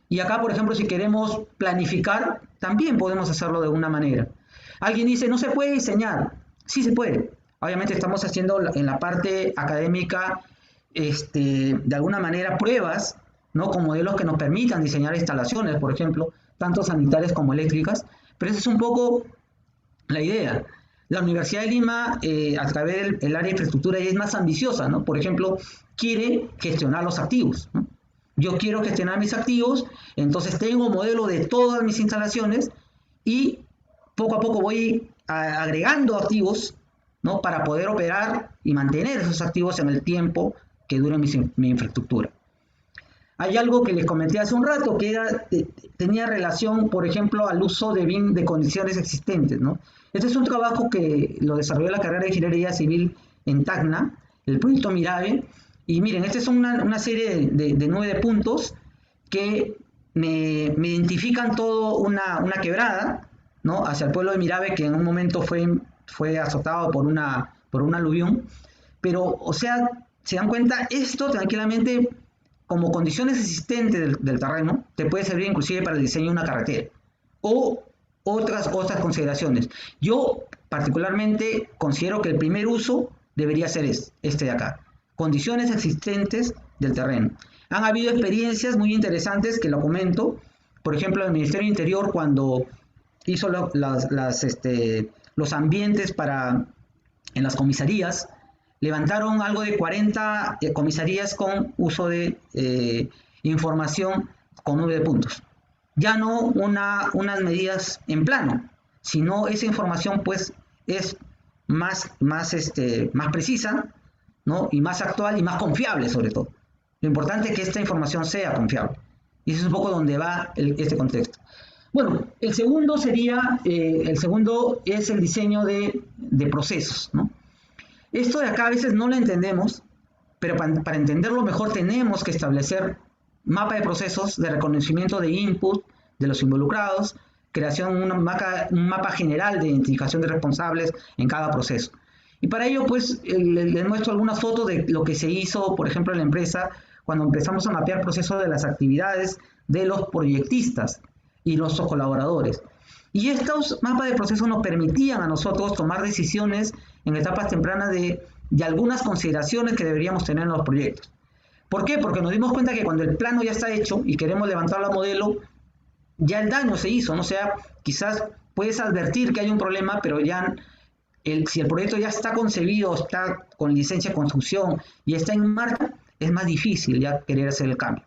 Y acá, por ejemplo, si queremos planificar, también podemos hacerlo de una manera. Alguien dice, no se puede diseñar. Sí se puede. Obviamente estamos haciendo en la parte académica, de alguna manera, pruebas, ¿no? Con modelos que nos permitan diseñar instalaciones, por ejemplo, tanto sanitarias como eléctricas. Pero esa es un poco la idea. La Universidad de Lima, a través del área de infraestructura, es más ambiciosa, ¿no? Por ejemplo, quiere gestionar los activos, ¿no? Yo quiero gestionar mis activos, entonces tengo un modelo de todas mis instalaciones y poco a poco voy agregando activos, ¿no? Para poder operar y mantener esos activos en el tiempo que dure mi infraestructura. Hay algo que les comenté hace un rato que tenía relación, por ejemplo, al uso de BIM de condiciones existentes, ¿no? Este es un trabajo que lo desarrolló la carrera de Ingeniería Civil en Tacna, el proyecto Mirabe. Y miren, esta es una serie de 9 puntos que me identifican todo una quebrada, ¿no? Hacia el pueblo de Mirabe, que en un momento fue azotado por un aluvión. Pero, o sea, se dan cuenta, esto tranquilamente, como condiciones existentes del terreno, te puede servir inclusive para el diseño de una carretera o otras consideraciones. Yo particularmente considero que el primer uso debería ser este de acá. Condiciones existentes del terreno. Han habido experiencias muy interesantes que lo comento. Por ejemplo, el Ministerio del Interior, cuando hizo los ambientes en las comisarías, levantaron algo de 40 comisarías con uso de información con 9 puntos. Ya no unas medidas en plano, sino esa información pues es más precisa, ¿no? Y más actual y más confiable sobre todo. Lo importante es que esta información sea confiable. Y eso es un poco donde va este contexto. Bueno, el segundo es el diseño de procesos, ¿no? Esto de acá a veces no lo entendemos pero para entenderlo mejor tenemos que establecer mapa de procesos de reconocimiento de input de los involucrados, creación de un mapa general de identificación de responsables en cada proceso. Y para ello, pues, les muestro algunas fotos de lo que se hizo, por ejemplo, en la empresa, cuando empezamos a mapear procesos de las actividades de los proyectistas y nuestros colaboradores. Y estos mapas de procesos nos permitían a nosotros tomar decisiones en etapas tempranas de algunas consideraciones que deberíamos tener en los proyectos. ¿Por qué? Porque nos dimos cuenta que cuando el plano ya está hecho y queremos levantarlo a modelo, ya el daño se hizo, ¿no? O sea, quizás puedes advertir que hay un problema, pero ya si el proyecto ya está concebido, está con licencia de construcción y está en marcha, es más difícil ya querer hacer el cambio.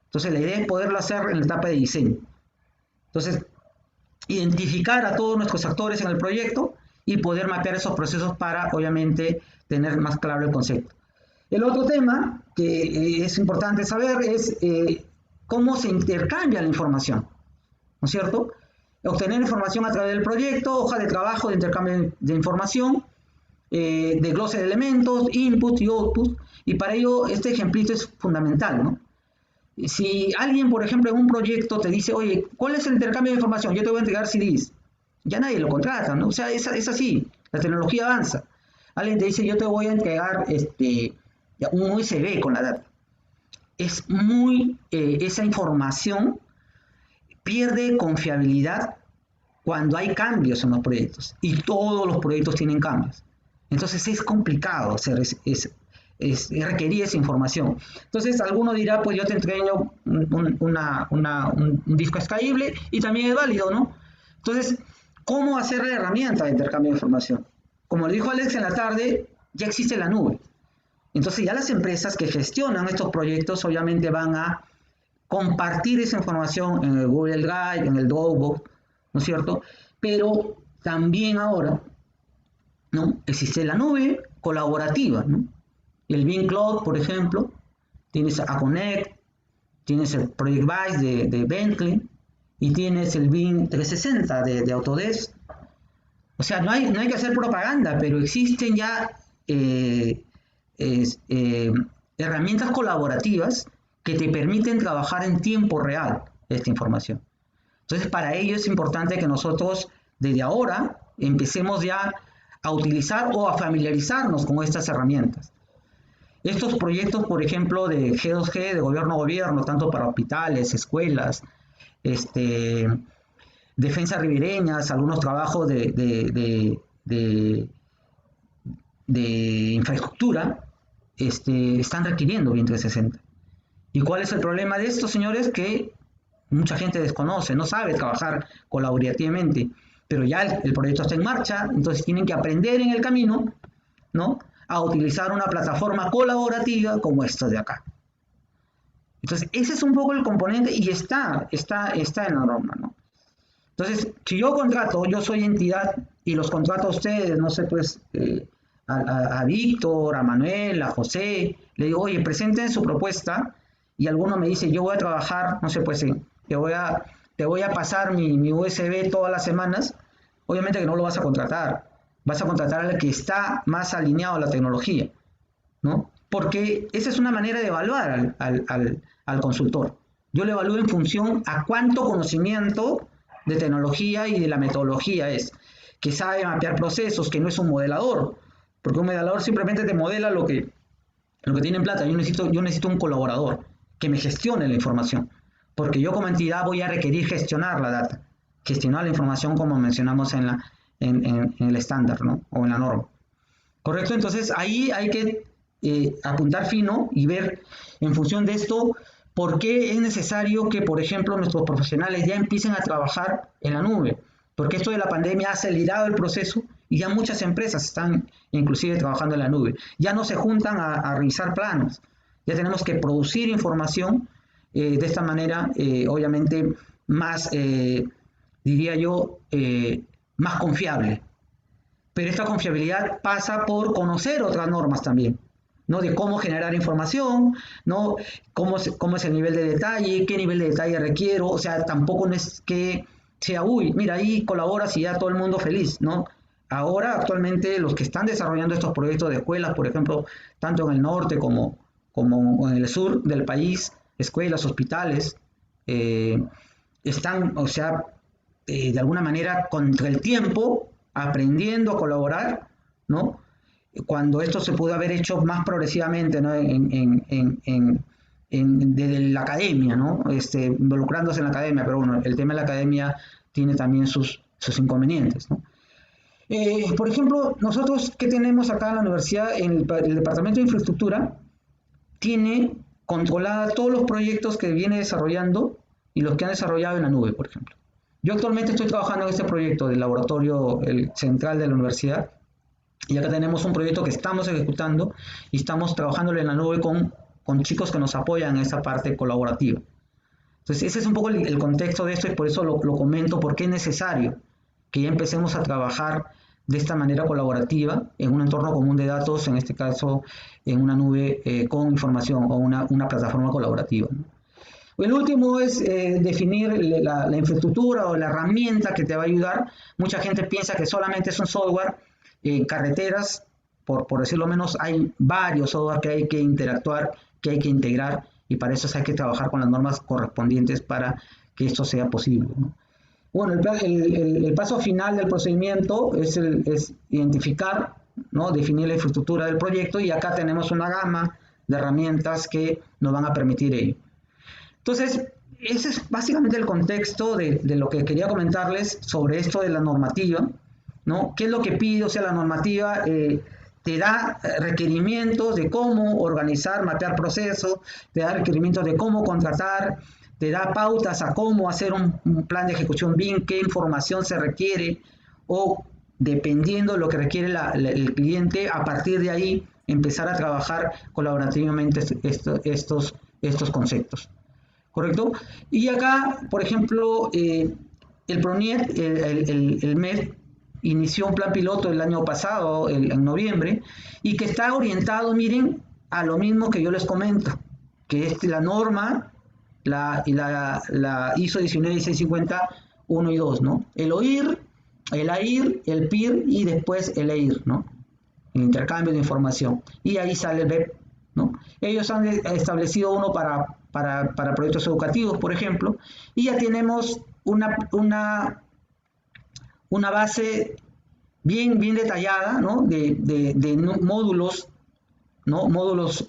Entonces, la idea es poderlo hacer en la etapa de diseño. Entonces, identificar a todos nuestros actores en el proyecto y poder mapear esos procesos para, obviamente, tener más claro el concepto. El otro tema que es importante saber es cómo se intercambia la información, ¿no es cierto? Obtener información a través del proyecto, hoja de trabajo de intercambio de información, de glose de elementos, input y output, y para ello este ejemplito es fundamental, ¿no? Si alguien, por ejemplo, en un proyecto te dice, oye, ¿cuál es el intercambio de información? Yo te voy a entregar CDs. Ya nadie lo contrata, ¿no? O sea, es así, la tecnología avanza. Alguien te dice, yo te voy a entregar un USB con la data. Es esa información pierde confiabilidad cuando hay cambios en los proyectos. Y todos los proyectos tienen cambios. Entonces es complicado requerir esa información. Entonces alguno dirá, pues yo te entrego un disco extraíble y también es válido, ¿no? Entonces, ¿cómo hacer la herramienta de intercambio de información? Como le dijo Alex en la tarde, ya existe la nube. Entonces ya las empresas que gestionan estos proyectos obviamente van a compartir esa información en el Google Drive, en el Dropbox, ¿no es cierto? Pero también ahora, ¿no? Existe la nube colaborativa, ¿no? El Bing Cloud, por ejemplo, tienes a Connect, tienes el Project Vice de Bentley y tienes el Bing 360 de Autodesk. O sea, no hay que hacer propaganda, pero existen ya herramientas colaborativas que te permiten trabajar en tiempo real esta información. Entonces, para ello es importante que nosotros, desde ahora, empecemos ya a utilizar o a familiarizarnos con estas herramientas. Estos proyectos, por ejemplo, de G2G, de gobierno a gobierno, tanto para hospitales, escuelas, defensas ribereñas, algunos trabajos de infraestructura, están requiriendo BIM 360. ¿Y cuál es el problema de esto, señores? Que mucha gente desconoce, no sabe trabajar colaborativamente, pero ya el proyecto está en marcha, entonces tienen que aprender en el camino, ¿no?, a utilizar una plataforma colaborativa como esta de acá. Entonces, ese es un poco el componente y está en la norma, ¿no? Entonces, si yo contrato, yo soy entidad y los contrato a ustedes, no sé, pues, a Víctor, a Manuel, a José, le digo, oye, presenten su propuesta y alguno me dice, yo voy a trabajar, no sé, pues, te voy a pasar mi USB todas las semanas, obviamente que no lo vas a contratar. Vas a contratar al que está más alineado a la tecnología, ¿no? Porque esa es una manera de evaluar al consultor. Yo le evalúo en función a cuánto conocimiento de tecnología y de la metodología es, que sabe mapear procesos, que no es un modelador, porque un modelador simplemente te modela lo que tiene en plata. Yo necesito un colaborador que me gestione la información, porque yo como entidad voy a requerir gestionar la data, gestionar la información como mencionamos en el estándar, ¿no?, o en la norma. ¿Correcto? Entonces ahí hay que apuntar fino y ver en función de esto por qué es necesario que, por ejemplo, nuestros profesionales ya empiecen a trabajar en la nube, porque esto de la pandemia ha acelerado el proceso y ya muchas empresas están inclusive trabajando en la nube. Ya no se juntan a revisar planos, ya tenemos que producir información de esta manera, obviamente más, diría yo, más confiable. Pero esta confiabilidad pasa por conocer otras normas también, ¿no?, de cómo generar información, ¿no?, cómo es el nivel de detalle, qué nivel de detalle requiero. O sea, tampoco no es que sea, uy, mira, ahí colaboras y ya todo el mundo feliz, ¿no? ahora actualmente los que están desarrollando estos proyectos de escuelas, por ejemplo, tanto en el norte como en el sur del país, escuelas, hospitales, están, o sea, de alguna manera contra el tiempo, aprendiendo a colaborar, ¿no? Cuando esto se pudo haber hecho más progresivamente, ¿no? Desde la academia, ¿no? Involucrándose en la academia, pero bueno, el tema de la academia tiene también sus inconvenientes, ¿no? Por ejemplo, nosotros, ¿qué tenemos acá en la universidad? El Departamento de Infraestructura tiene controlada todos los proyectos que viene desarrollando y los que han desarrollado en la nube, por ejemplo. Yo actualmente estoy trabajando en este proyecto del laboratorio central de la universidad, y acá tenemos un proyecto que estamos ejecutando y estamos trabajándolo en la nube con chicos que nos apoyan en esa parte colaborativa. Entonces, ese es un poco el contexto de esto y por eso lo comento, porque es necesario que ya empecemos a trabajar de esta manera colaborativa en un entorno común de datos, en este caso en una nube con información o una plataforma colaborativa, ¿no? El último es definir la infraestructura o la herramienta que te va a ayudar. Mucha gente piensa que solamente es un software. En carreteras, por decirlo menos, hay varios software que hay que interactuar, que hay que integrar, y para eso hay que trabajar con las normas correspondientes para que esto sea posible, ¿no? Bueno, el paso final del procedimiento es identificar, ¿no? Definir la infraestructura del proyecto, y acá tenemos una gama de herramientas que nos van a permitir ello. Entonces, ese es básicamente el contexto de lo que quería comentarles sobre esto de la normativa, ¿no? ¿Qué es lo que pide? O sea, la normativa te da requerimientos de cómo organizar, mapear procesos, te da requerimientos de cómo contratar, te da pautas a cómo hacer un plan de ejecución BIM, qué información se requiere, o dependiendo de lo que requiere el cliente, a partir de ahí empezar a trabajar colaborativamente estos conceptos. ¿Correcto? Y acá, por ejemplo, el PRONIET, el MED, inició un plan piloto el año pasado, en noviembre, y que está orientado, miren, a lo mismo que yo les comento, que es la norma, la ISO 19650 1 y 2, ¿no? El OIR, el AIR, el PIR y después el EIR, ¿no? El intercambio de información. Y ahí sale el BEP, ¿no? Ellos han establecido uno para proyectos educativos, por ejemplo, y ya tenemos una base bien detallada, ¿no? de módulos, ¿no? Módulos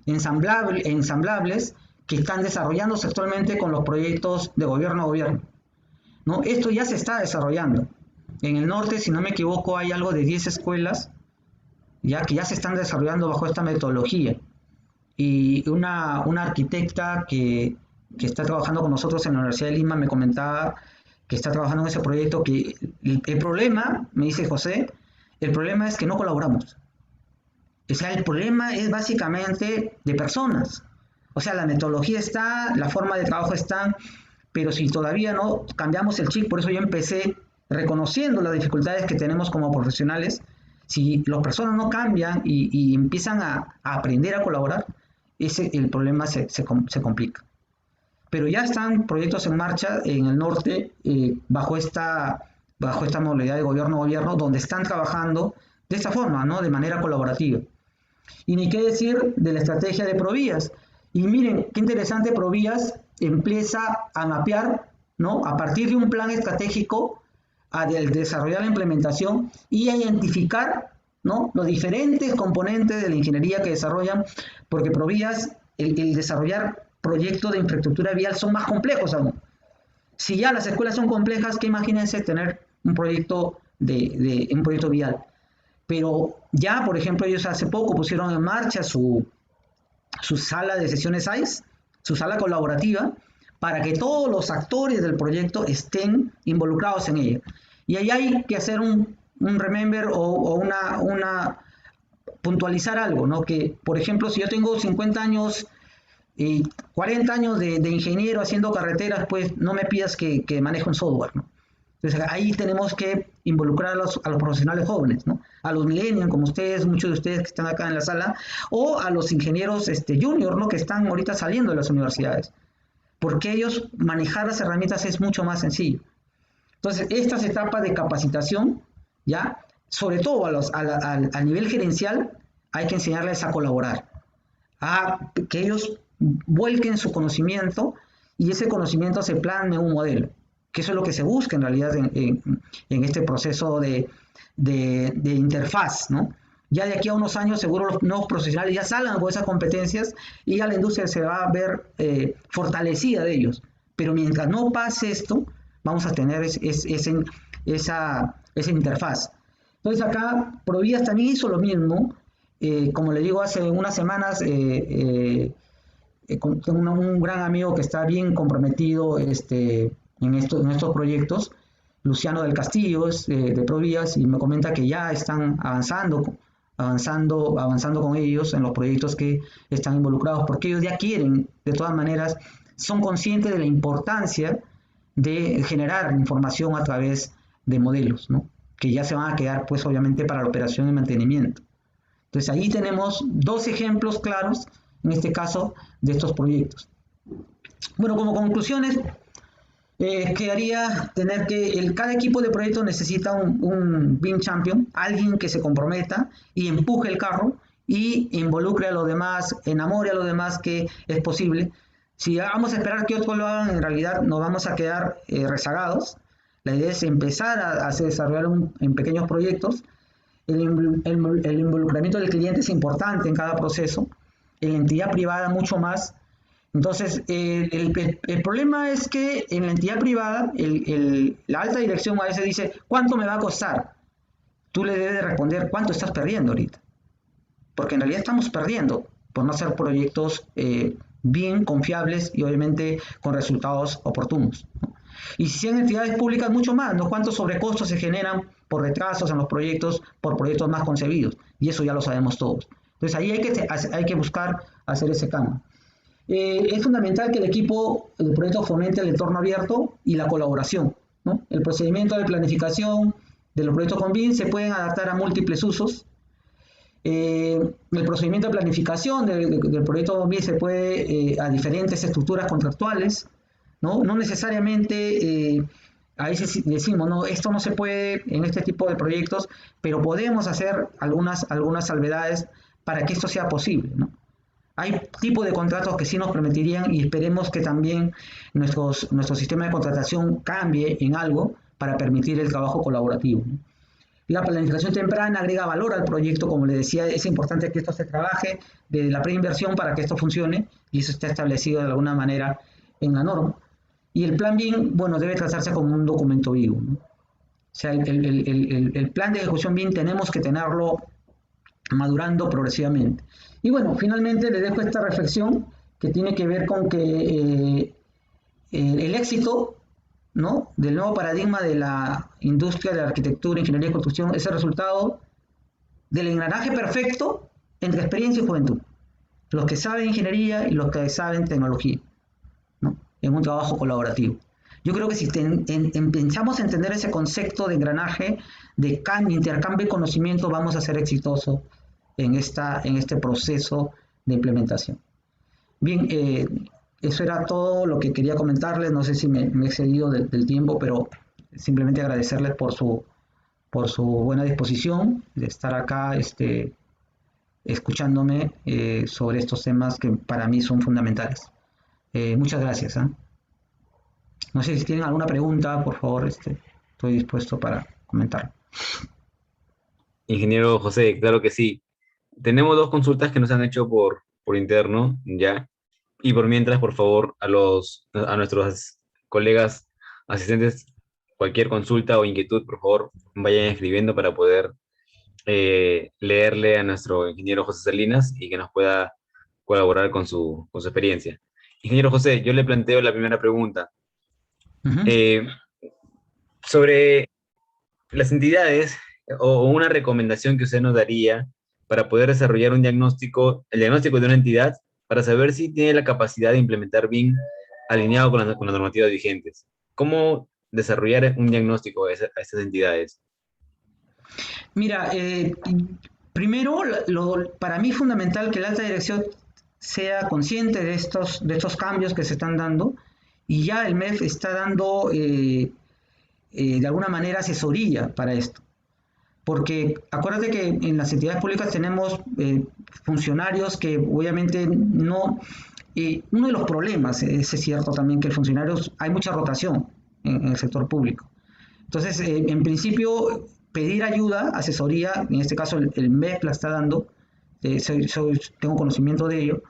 ensamblables que están desarrollándose actualmente con los proyectos de gobierno a gobierno, ¿no? Esto ya se está desarrollando. En el norte, si no me equivoco, hay algo de 10 escuelas que ya se están desarrollando bajo esta metodología. Y una arquitecta que está trabajando con nosotros en la Universidad de Lima me comentaba que está trabajando en ese proyecto, que el problema, me dice José, el problema es que no colaboramos. O sea, el problema es básicamente de personas. O sea, la metodología está, la forma de trabajo está, pero si todavía no cambiamos el chip, por eso yo empecé reconociendo las dificultades que tenemos como profesionales. Si las personas no cambian y empiezan a aprender a colaborar, el problema se complica. Pero ya están proyectos en marcha en el norte bajo esta modalidad de gobierno a gobierno, donde están trabajando de esta forma, ¿no? De manera colaborativa. Y ni qué decir de la estrategia de Provías. Y miren, qué interesante, Provías empieza a mapear, ¿no? A partir de un plan estratégico, a desarrollar la implementación y a identificar, ¿no? Los diferentes componentes de la ingeniería que desarrollan, porque Provías, el desarrollar proyectos de infraestructura vial son más complejos aún. Si ya las escuelas son complejas, que imagínense tener un proyecto vial. Pero ya, por ejemplo, ellos hace poco pusieron en marcha su sala de sesiones ICE, su sala colaborativa, para que todos los actores del proyecto estén involucrados en ella. Y ahí hay que hacer un remember o puntualizar algo, ¿no? Que, por ejemplo, si yo tengo 50 años y 40 años de ingeniero haciendo carreteras, pues no me pidas que maneje un software, ¿no? Entonces ahí tenemos que involucrar a los profesionales jóvenes, ¿no? A los millennials como ustedes, muchos de ustedes que están acá en la sala, o a los ingenieros junior, ¿no? Que están ahorita saliendo de las universidades, porque ellos manejar las herramientas es mucho más sencillo. Entonces estas etapas de capacitación ¿ya? Sobre todo a nivel gerencial hay que enseñarles a colaborar, a que ellos vuelquen su conocimiento y ese conocimiento se plasme en un modelo, que eso es lo que se busca en realidad en este proceso de interfaz, ¿no? Ya de aquí a unos años seguro los nuevos profesionales ya salgan con esas competencias y ya la industria se va a ver fortalecida de ellos. Pero mientras no pase esto, vamos a tener esa interfaz. Entonces acá Provías también hizo lo mismo. Como le digo, hace unas semanas tengo un gran amigo que está bien comprometido en estos proyectos, Luciano del Castillo, es de Provías, y me comenta que ya están avanzando con ellos en los proyectos que están involucrados, porque ellos ya quieren, de todas maneras, son conscientes de la importancia de generar información a través de modelos, ¿no? Que ya se van a quedar, pues, obviamente, para la operación y mantenimiento. Entonces, ahí tenemos dos ejemplos claros, en este caso, de estos proyectos. Bueno, como conclusiones, quedaría tener que cada equipo de proyecto necesita un BIM Champion, alguien que se comprometa y empuje el carro y involucre a los demás, enamore a los demás que es posible. Si vamos a esperar que otros lo hagan, en realidad nos vamos a quedar rezagados. La idea es empezar a desarrollar en pequeños proyectos. El involucramiento del cliente es importante en cada proceso, en la entidad privada mucho más. Entonces, el problema es que en la entidad privada, la alta dirección a veces dice, ¿cuánto me va a costar? Tú le debes responder, ¿cuánto estás perdiendo ahorita? Porque en realidad estamos perdiendo por no hacer proyectos bien confiables y obviamente con resultados oportunos, ¿no? Y si en entidades públicas, mucho más, ¿no? ¿Cuántos sobrecostos se generan por retrasos en los proyectos, por proyectos más concebidos? Y eso ya lo sabemos todos. Entonces, ahí hay que buscar hacer ese cambio. Es fundamental que el equipo del proyecto fomente el entorno abierto y la colaboración, ¿no? El procedimiento de planificación de los proyectos con BIM se pueden adaptar a múltiples usos. El procedimiento de planificación del proyecto BIM se puede a diferentes estructuras contractuales, ¿no? No necesariamente a veces decimos, no, esto no se puede en este tipo de proyectos, pero podemos hacer algunas salvedades para que esto sea posible, ¿no? Hay tipos de contratos que sí nos permitirían y esperemos que también nuestro sistema de contratación cambie en algo para permitir el trabajo colaborativo, ¿no? La planificación temprana agrega valor al proyecto, como les decía, es importante que esto se trabaje desde la preinversión para que esto funcione y eso está establecido de alguna manera en la norma. Y el plan BIM, bueno, debe tratarse como un documento vivo, ¿no? O sea, el plan de ejecución BIM tenemos que tenerlo madurando progresivamente. Y bueno, finalmente les dejo esta reflexión que tiene que ver con que el éxito, ¿no?, del nuevo paradigma de la industria de la arquitectura, ingeniería y construcción es el resultado del engranaje perfecto entre experiencia y juventud. Los que saben ingeniería y los que saben tecnología, ¿no?, en un trabajo colaborativo. Yo creo que si empezamos a entender ese concepto de engranaje, de intercambio de conocimiento, vamos a ser exitosos en este proceso de implementación. Bien, eso era todo lo que quería comentarles. No sé si me he excedido del tiempo, pero simplemente agradecerles por su buena disposición de estar acá escuchándome sobre estos temas que para mí son fundamentales. Muchas gracias, ¿eh? No sé si tienen alguna pregunta, por favor, estoy dispuesto para comentar. Ingeniero José, claro que sí. Tenemos dos consultas que nos han hecho por interno, ya. Y por mientras, por favor, a nuestros colegas asistentes, cualquier consulta o inquietud, por favor, vayan escribiendo para poder leerle a nuestro ingeniero José Salinas y que nos pueda colaborar con su experiencia. Ingeniero José, yo le planteo la primera pregunta. Eh, sobre las entidades o una recomendación que usted nos daría para poder desarrollar el diagnóstico de una entidad para saber si tiene la capacidad de implementar BIM alineado con las normativas vigentes. ¿Cómo desarrollar un diagnóstico a estas entidades? Mira, primero, para mí es fundamental que la alta dirección sea consciente de estos cambios que se están dando y ya el MEF está dando de alguna manera asesoría para esto. porque acuérdate que en las entidades públicas tenemos funcionarios que obviamente no... uno de los problemas, es cierto también que el funcionario, hay mucha rotación en el sector público. Entonces, en principio, pedir ayuda, asesoría, en este caso el MEP la está dando, tengo conocimiento de ello,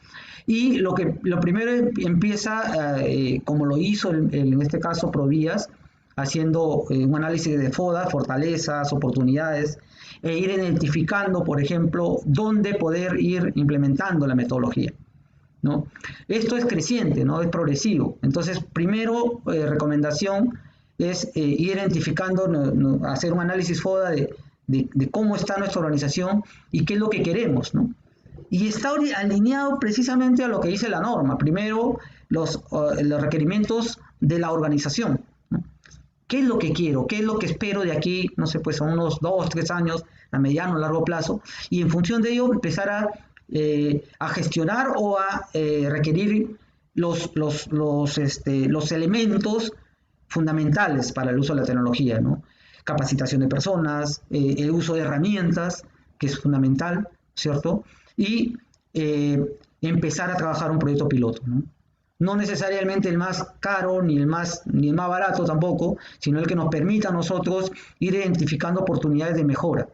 y lo primero empieza, como lo hizo en este caso Provías, haciendo un análisis de FODA, fortalezas, oportunidades, e ir identificando, por ejemplo, dónde poder ir implementando la metodología, ¿no? Esto es creciente, ¿no? Es progresivo. Entonces, primero, recomendación es ir identificando, hacer un análisis FODA de cómo está nuestra organización y qué es lo que queremos, ¿no? Y está alineado precisamente a lo que dice la norma. Primero, los requerimientos de la organización, ¿no? ¿Qué es lo que quiero? ¿Qué es lo que espero de aquí? No sé, pues a unos 2, 3 años, a mediano, largo plazo. Y en función de ello, empezar a gestionar o a requerir los elementos fundamentales para el uso de la tecnología, ¿no? Capacitación de personas, el uso de herramientas, que es fundamental, ¿cierto? Y empezar a trabajar un proyecto piloto, ¿no? No necesariamente el más caro ni el más barato tampoco, sino el que nos permita a nosotros ir identificando oportunidades de mejora.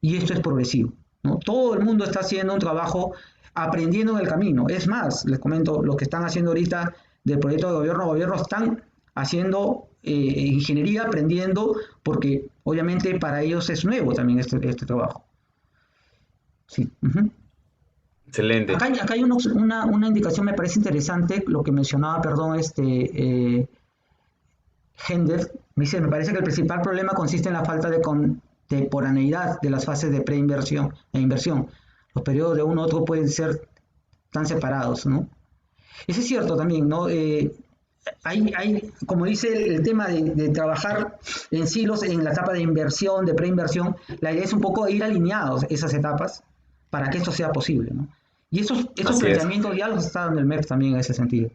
Y esto es progresivo, ¿no? Todo el mundo está haciendo un trabajo aprendiendo en el camino. Es más, les comento, lo que están haciendo ahorita del proyecto de gobierno a gobierno, están haciendo ingeniería, aprendiendo, porque obviamente para ellos es nuevo también este trabajo. Sí. Uh-huh. Excelente. Acá hay una indicación, me parece interesante, lo que mencionaba, perdón, Hender, me dice, me parece que el principal problema consiste en la falta de contemporaneidad de las fases de preinversión e inversión. Los periodos de uno u otro pueden ser tan separados, ¿no? Eso es cierto también, ¿no? Hay, como dice el tema de trabajar en silos en la etapa de inversión, de preinversión, la idea es un poco ir alineados esas etapas para que esto sea posible, ¿no? Y estos planteamientos ya los está dando el MEP también en ese sentido.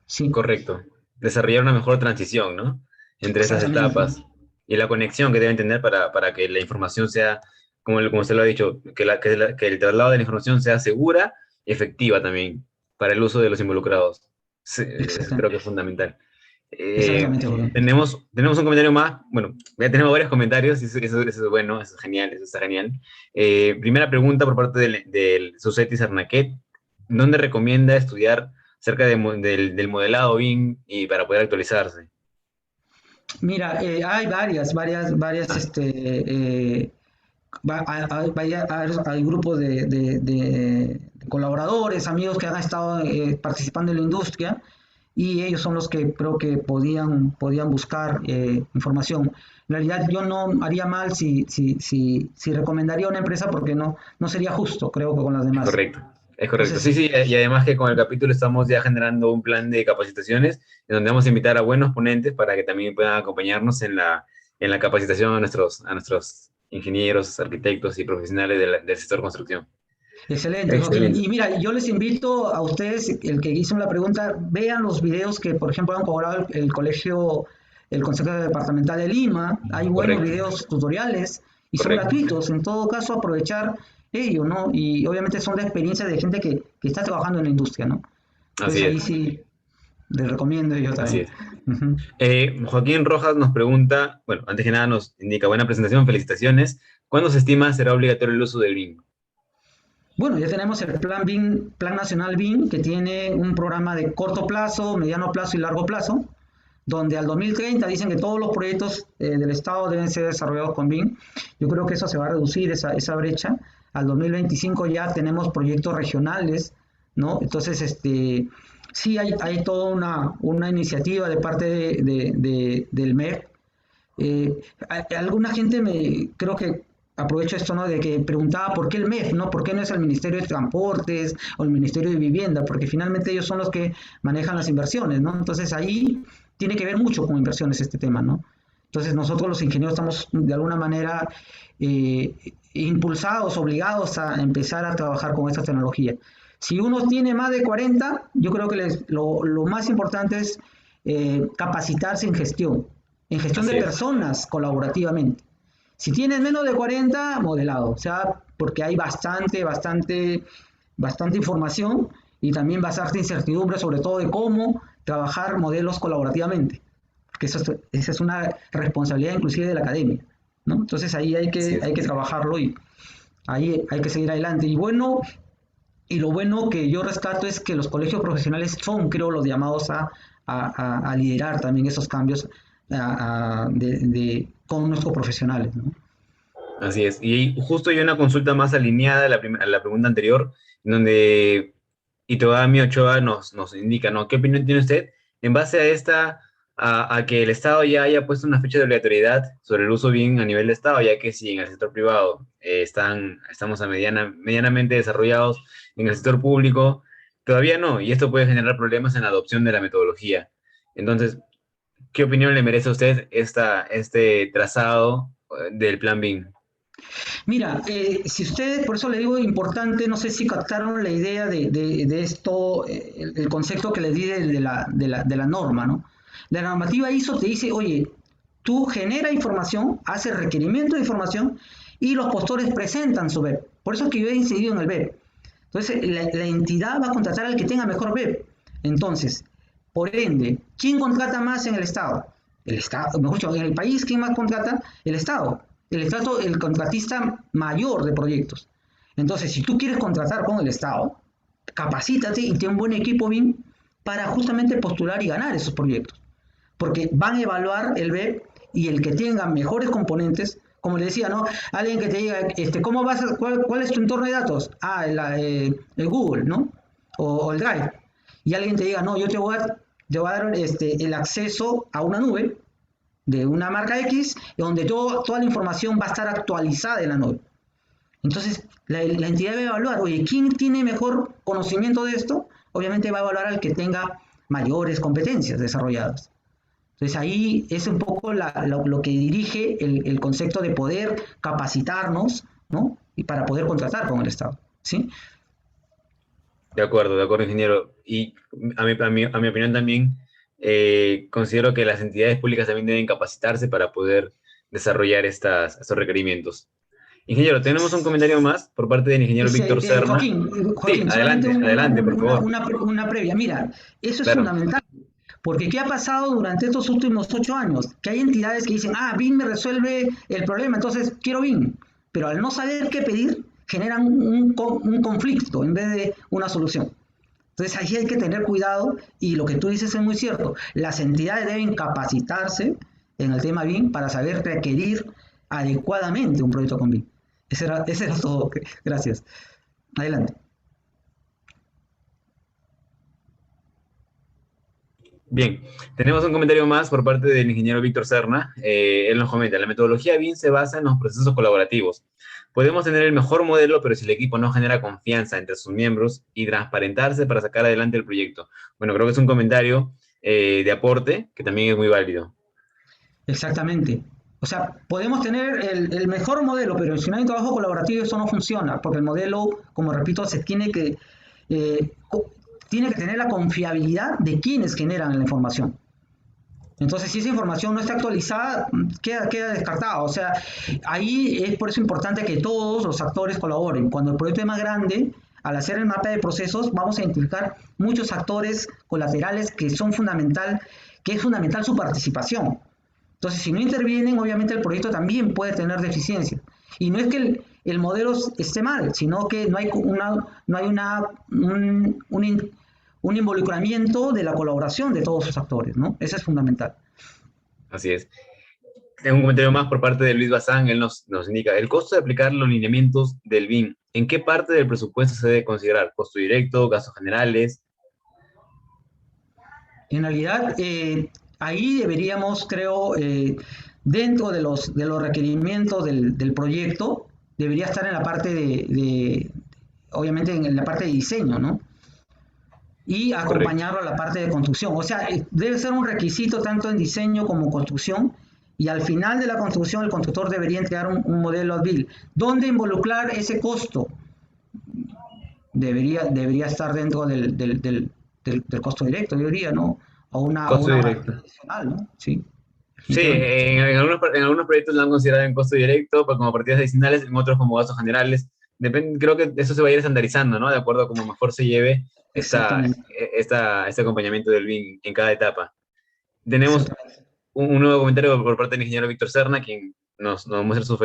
Sí. Correcto. Desarrollar una mejor transición, ¿no? Entre esas etapas. Y la conexión que deben tener para que la información sea, como usted lo ha dicho, que el traslado de la información sea segura y efectiva también para el uso de los involucrados. Creo que es fundamental. Exactamente, tenemos un comentario más. Bueno, ya tenemos varios comentarios, y eso es bueno, eso es genial, eso está genial. Primera pregunta por parte del Susetis Arnaquet. ¿Dónde recomienda estudiar acerca del modelado BIM y para poder actualizarse? Mira, hay varias, hay grupos de colaboradores, amigos que han estado participando en la industria, y ellos son los que creo que podían buscar información. En realidad yo no haría mal si recomendaría una empresa, porque no sería justo, creo que con las demás. Es correcto. Entonces, sí, y además que con el capítulo estamos ya generando un plan de capacitaciones en donde vamos a invitar a buenos ponentes para que también puedan acompañarnos en la capacitación a nuestros ingenieros, arquitectos y profesionales del sector construcción. Excelente, Joaquín. Y mira, yo les invito a ustedes, el que hizo la pregunta, vean los videos que, por ejemplo, han cobrado el Consejo Departamental de Lima. Hay buenos videos tutoriales y son gratuitos. En todo caso, aprovechar ello, ¿no? Y obviamente son de experiencia de gente que está trabajando en la industria, ¿no? Entonces ahí sí les recomiendo yo también. Así es. Joaquín Rojas nos pregunta, bueno, antes que nada nos indica, buena presentación, felicitaciones. ¿Cuándo se estima será obligatorio el uso del BIM? Bueno, ya tenemos el Plan Nacional BIM, que tiene un programa de corto plazo, mediano plazo y largo plazo, donde al 2030 dicen que todos los proyectos del Estado deben ser desarrollados con BIM. Yo creo que eso se va a reducir, esa brecha. Al 2025 ya tenemos proyectos regionales, ¿no? Entonces, sí hay toda una iniciativa de parte del MEP. Alguna gente creo que aprovecho esto, ¿no? De que preguntaba por qué el MEF, ¿no? ¿Por qué no es el Ministerio de Transportes o el Ministerio de Vivienda? Porque finalmente ellos son los que manejan las inversiones, ¿no? Entonces ahí tiene que ver mucho con inversiones este tema, ¿no? Entonces nosotros los ingenieros estamos de alguna manera impulsados, obligados a empezar a trabajar con esta tecnología. Si uno tiene más de 40, yo creo que lo más importante es capacitarse en gestión de personas colaborativamente. Si tienes menos de 40, modelado, o sea, porque hay bastante información y también bastante incertidumbre, sobre todo de cómo trabajar modelos colaborativamente, porque esa es una responsabilidad inclusive de la academia, ¿no? Entonces ahí Así es. hay que trabajarlo y ahí hay que seguir adelante. Y lo bueno que yo rescato es que los colegios profesionales son, creo, los llamados a liderar también esos cambios con nuestros profesionales, ¿no? Así es. Y justo hay una consulta más alineada a a la pregunta anterior, en donde Itogami Ochoa nos indica, ¿no? ¿Qué opinión tiene usted en base a a que el Estado ya haya puesto una fecha de obligatoriedad sobre el uso bien a nivel de Estado, ya que si en el sector privado estamos medianamente desarrollados, en el sector público todavía no, y esto puede generar problemas en la adopción de la metodología. Entonces, ¿qué opinión le merece a usted este trazado del plan BIM? Mira, si ustedes, por eso le digo importante, no sé si captaron la idea de esto, el concepto que les di de la norma, ¿no? La normativa ISO te dice, oye, tú genera información, haces requerimiento de información y los postores presentan su web. Por eso es que yo he incidido en el web. Entonces, la entidad va a contratar al que tenga mejor web. Entonces, por ende, ¿quién contrata más en el Estado? El Estado, mejor dicho, en el país, ¿quién más contrata? El Estado. El Estado, el contratista mayor de proyectos. Entonces, si tú quieres contratar con el Estado, capacítate y ten un buen equipo BIM para justamente postular y ganar esos proyectos. Porque van a evaluar el web y el que tenga mejores componentes, como le decía, ¿no? Alguien que te diga, ¿cómo vas cuál es tu entorno de datos? Ah, el Google, ¿no? O el Drive. Y alguien te diga, no, yo te voy a dar el acceso a una nube de una marca X, donde toda la información va a estar actualizada en la nube. Entonces, la entidad va a evaluar, oye, ¿quién tiene mejor conocimiento de esto? Obviamente va a evaluar al que tenga mayores competencias desarrolladas. Entonces ahí es un poco lo que dirige el concepto de poder capacitarnos, ¿no? Y para poder contratar con el Estado, ¿sí? De acuerdo, ingeniero. Y a mi opinión también, considero que las entidades públicas también deben capacitarse para poder desarrollar estos requerimientos. Ingeniero, tenemos un comentario más por parte del ingeniero Víctor Serna. Sí, Joaquín, solamente adelante, por favor. una previa. Mira, eso es Claro, fundamental. Porque ¿qué ha pasado durante estos últimos 8 años? Que hay entidades que dicen, ah, BIM me resuelve el problema, entonces quiero BIM. Pero al no saber qué pedir, generan un conflicto en vez de una solución. Entonces ahí hay que tener cuidado y lo que tú dices es muy cierto. Las entidades deben capacitarse en el tema BIM para saber requerir adecuadamente un proyecto con BIM. Ese era todo. Gracias. Adelante. bien. Tenemos un comentario más por parte del ingeniero Víctor Serna. Él nos comenta, la metodología BIM se basa en los procesos colaborativos. Podemos tener el mejor modelo, pero si el equipo no genera confianza entre sus miembros y transparentarse para sacar adelante el proyecto. Bueno, creo que es un comentario de aporte que también es muy válido. Exactamente. O sea, podemos tener el mejor modelo, pero si no hay trabajo colaborativo eso no funciona, porque el modelo, como repito, eh, tiene que tener la confiabilidad de quienes generan la información. Entonces, si esa información no está actualizada, queda descartada. O sea, ahí es por eso importante que todos los actores colaboren. Cuando el proyecto es más grande, al hacer el mapa de procesos, vamos a identificar muchos actores colaterales que es fundamental su participación. Entonces, si no intervienen, obviamente el proyecto también puede tener deficiencias. Y no es que el modelo esté mal, sino que no hay un involucramiento de la colaboración de todos sus actores, ¿no? Eso es fundamental. Así es. Tengo un comentario más por parte de Luis Bazán. Él nos indica, el costo de aplicar los lineamientos del BIM, ¿en qué parte del presupuesto se debe considerar? ¿Costo directo, gastos generales? En realidad, ahí deberíamos, creo, dentro de los requerimientos del proyecto, debería estar en la parte obviamente en la parte de diseño, ¿no? Y Correcto. acompañarlo a la parte de construcción. O sea, debe ser un requisito tanto en diseño como construcción. Y al final de la construcción, el constructor debería entregar un modelo ADVIL. ¿Dónde involucrar ese costo? Debería estar dentro del costo directo, yo diría, ¿no? O Costo una parte directo. adicional, ¿no? Sí. Sí, definitivamente. en algunos proyectos lo han considerado en costo directo como partidas adicionales, en otros como gastos generales. Depende, creo que eso se va a ir estandarizando, ¿no? De acuerdo a cómo mejor se lleve Exactamente, este acompañamiento del BIM en cada etapa. Tenemos exactamente. un nuevo comentario por parte del ingeniero Víctor Serna, quien nos muestra sus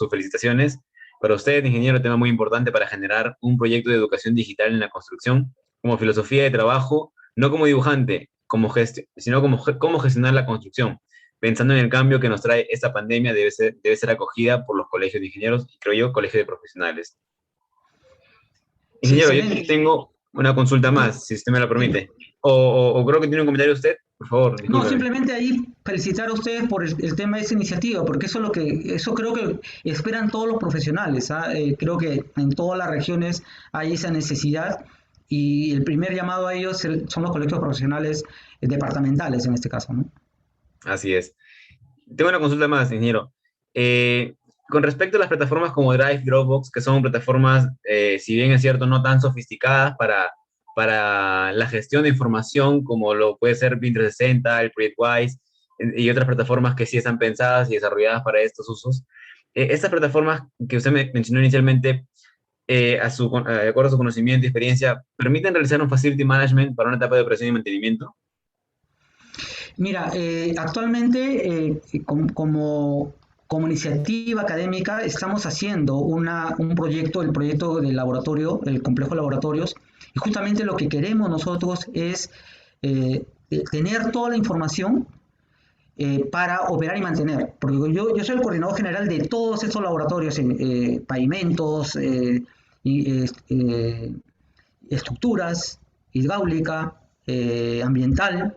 felicitaciones. Para usted, ingeniero, tema muy importante para generar un proyecto de educación digital en la construcción, como filosofía de trabajo, no como dibujante, sino como cómo gestionar la construcción. Pensando en el cambio que nos trae esta pandemia, debe ser acogida por los colegios de ingenieros y, creo yo, colegios de profesionales. Sí, Ingeniero, yo excelente. tengo una consulta más, si usted me la Dime. permite. O creo que tiene un comentario usted. Por favor, No, discúlpeme. simplemente ahí felicitar a ustedes por el tema de esa iniciativa, porque eso creo que esperan todos los profesionales, ¿ah? Creo que en todas las regiones hay esa necesidad y el primer llamado a ellos son los colegios profesionales departamentales en este caso, ¿no? Así es. Tengo una consulta más, ingeniero. Eh, con respecto a las plataformas como Drive, Dropbox, que son plataformas, si bien es cierto, no tan sofisticadas para la gestión de información, como lo puede ser Bing 360, el ProjectWise, y otras plataformas que sí están pensadas y desarrolladas para estos usos. Estas plataformas que usted mencionó inicialmente, de acuerdo a su conocimiento y experiencia, ¿permiten realizar un facility management para una etapa de operación y mantenimiento? Mira, actualmente como iniciativa académica estamos haciendo un proyecto, el proyecto del laboratorio, el complejo de laboratorios, y justamente lo que queremos nosotros es tener toda la información para operar y mantener. Porque yo soy el coordinador general de todos estos laboratorios, pavimentos, y, estructuras, hidráulica, ambiental.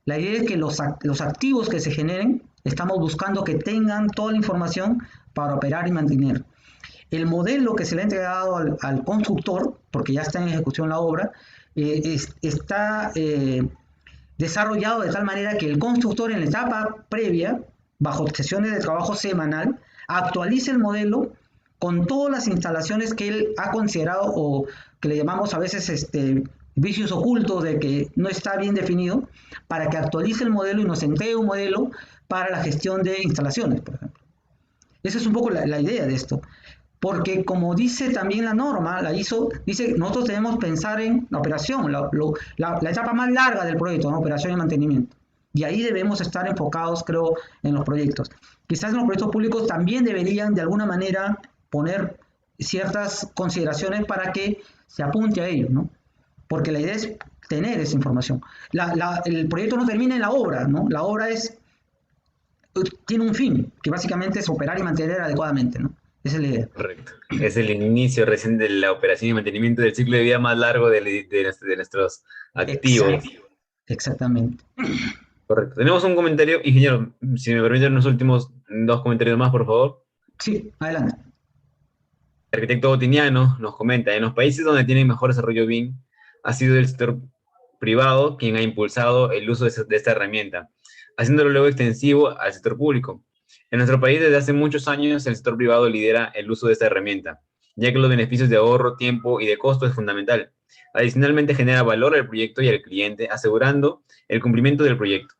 La idea es que los activos que se generen, estamos buscando que tengan toda la información para operar y mantener. El modelo que se le ha entregado al constructor, porque ya está en ejecución la obra, está desarrollado de tal manera que el constructor en la etapa previa, bajo sesiones de trabajo semanal, actualice el modelo con todas las instalaciones que él ha considerado o que le llamamos a veces vicios ocultos de que no está bien definido, para que actualice el modelo y nos entregue un modelo para la gestión de instalaciones, por ejemplo. Esa es un poco la idea de esto. Porque como dice también la norma, la ISO, dice nosotros debemos pensar en la operación, la etapa más larga del proyecto, ¿no? Operación y mantenimiento. Y ahí debemos estar enfocados, creo, en los proyectos. Quizás en los proyectos públicos también deberían de alguna manera poner ciertas consideraciones para que se apunte a ello, ¿no? Porque la idea es tener esa información. El proyecto no termina en la obra, ¿no? La obra tiene un fin, que básicamente es operar y mantener adecuadamente, ¿no? Esa es la idea. Correcto. Es el inicio recién de la operación y mantenimiento del ciclo de vida más largo de nuestros activos. Exacto, exactamente. Correcto. Tenemos un comentario, ingeniero, si me permiten los últimos dos comentarios más, por favor. Sí, adelante. El arquitecto Otiniano nos comenta, en los países donde tienen mejor desarrollo BIM, ha sido el sector privado quien ha impulsado el uso de esta herramienta, haciéndolo luego extensivo al sector público. En nuestro país, desde hace muchos años, el sector privado lidera el uso de esta herramienta, ya que los beneficios de ahorro, tiempo y de costo es fundamental. Adicionalmente, genera valor al proyecto y al cliente, asegurando el cumplimiento del proyecto.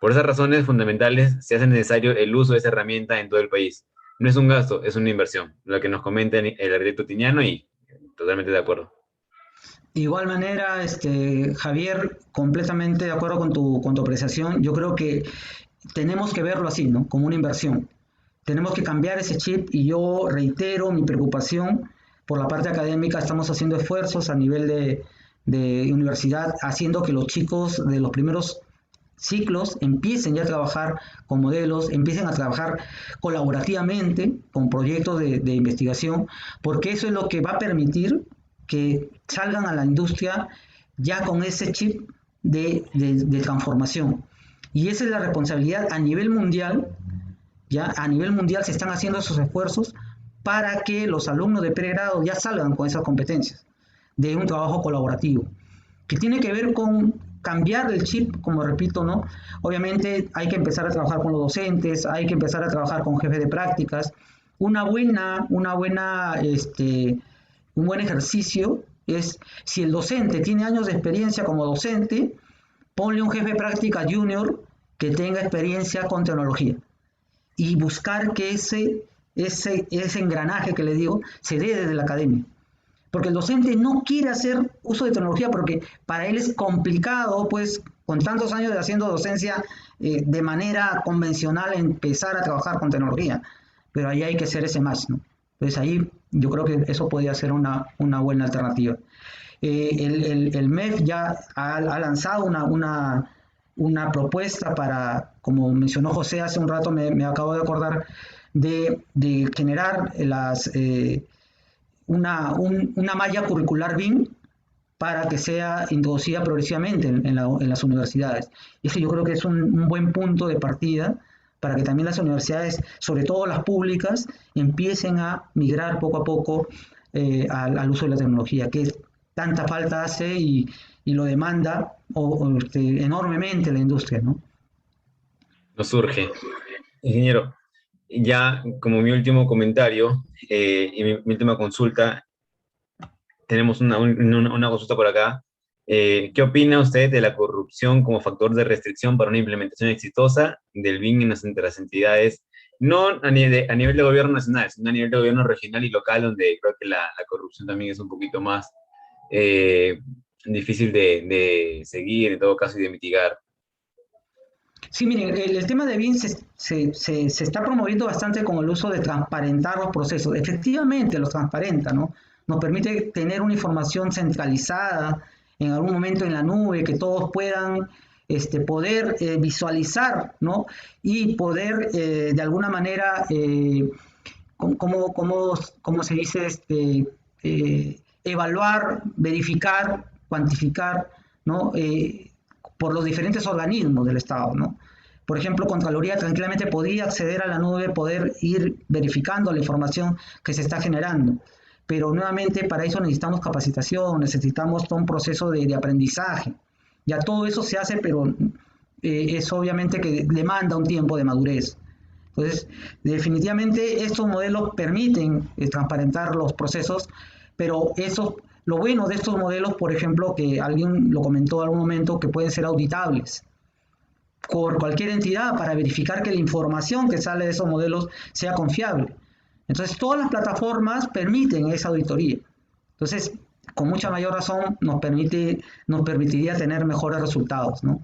Por esas razones fundamentales, se hace necesario el uso de esta herramienta en todo el país. No es un gasto, es una inversión, lo que nos comenta el arquitecto Tiniano y totalmente de acuerdo. De igual manera, Javier, completamente de acuerdo con tu apreciación. Yo creo que tenemos que verlo así, ¿no? Como una inversión. Tenemos que cambiar ese chip y yo reitero mi preocupación por la parte académica. Estamos haciendo esfuerzos a nivel de universidad, haciendo que los chicos de los primeros ciclos empiecen ya a trabajar con modelos, empiecen a trabajar colaborativamente con proyectos de investigación, porque eso es lo que va a permitir que salgan a la industria ya con ese chip de transformación. Y esa es la responsabilidad a nivel mundial, ya a nivel mundial se están haciendo esos esfuerzos para que los alumnos de pregrado ya salgan con esas competencias de un trabajo colaborativo, que tiene que ver con cambiar el chip, como repito, ¿no? Obviamente hay que empezar a trabajar con los docentes, hay que empezar a trabajar con jefes de prácticas. Un buen ejercicio es, si el docente tiene años de experiencia como docente, ponle un jefe de práctica junior que tenga experiencia con tecnología y buscar que ese engranaje que le digo se dé desde la academia. Porque el docente no quiere hacer uso de tecnología porque para él es complicado, pues, con tantos años de haciendo docencia de manera convencional, empezar a trabajar con tecnología. Pero ahí hay que hacer ese match, ¿no? Entonces ahí yo creo que eso podría ser una buena alternativa. El MEF ya ha lanzado una propuesta para, como mencionó José hace un rato, me acabo de acordar, de generar una malla curricular BIM para que sea introducida progresivamente en las universidades. Eso yo creo que es un buen punto de partida para que también las universidades, sobre todo las públicas, empiecen a migrar poco a poco al uso de la tecnología, que tanta falta hace y lo demanda enormemente la industria, ¿no? Nos surge. Ingeniero, ya como mi último comentario y mi última consulta, tenemos una consulta por acá. ¿Qué opina usted de la corrupción como factor de restricción para una implementación exitosa del BIM en las entidades, no a nivel de gobierno nacional, sino a nivel de gobierno regional y local, donde creo que la corrupción también es un poquito más difícil de seguir, en todo caso, y de mitigar? Sí, miren, el tema de BIM se está promoviendo bastante con el uso de transparentar los procesos. Efectivamente los transparenta, ¿no? Nos permite tener una información centralizada en algún momento en la nube, que todos puedan poder visualizar, ¿no? Y poder de alguna manera, ¿cómo se dice? Evaluar, verificar, cuantificar, ¿no? Por los diferentes organismos del Estado, ¿no? Por ejemplo, Contraloría tranquilamente podría acceder a la nube, poder ir verificando la información que se está generando. Pero nuevamente para eso necesitamos capacitación, necesitamos todo un proceso de aprendizaje. Ya todo eso se hace, pero es obviamente que demanda un tiempo de madurez. Entonces, definitivamente estos modelos permiten transparentar los procesos, pero lo bueno de estos modelos, por ejemplo, que alguien lo comentó en algún momento, que pueden ser auditables por cualquier entidad para verificar que la información que sale de esos modelos sea confiable. Entonces, todas las plataformas permiten esa auditoría. Entonces, con mucha mayor razón nos permitiría tener mejores resultados, ¿no?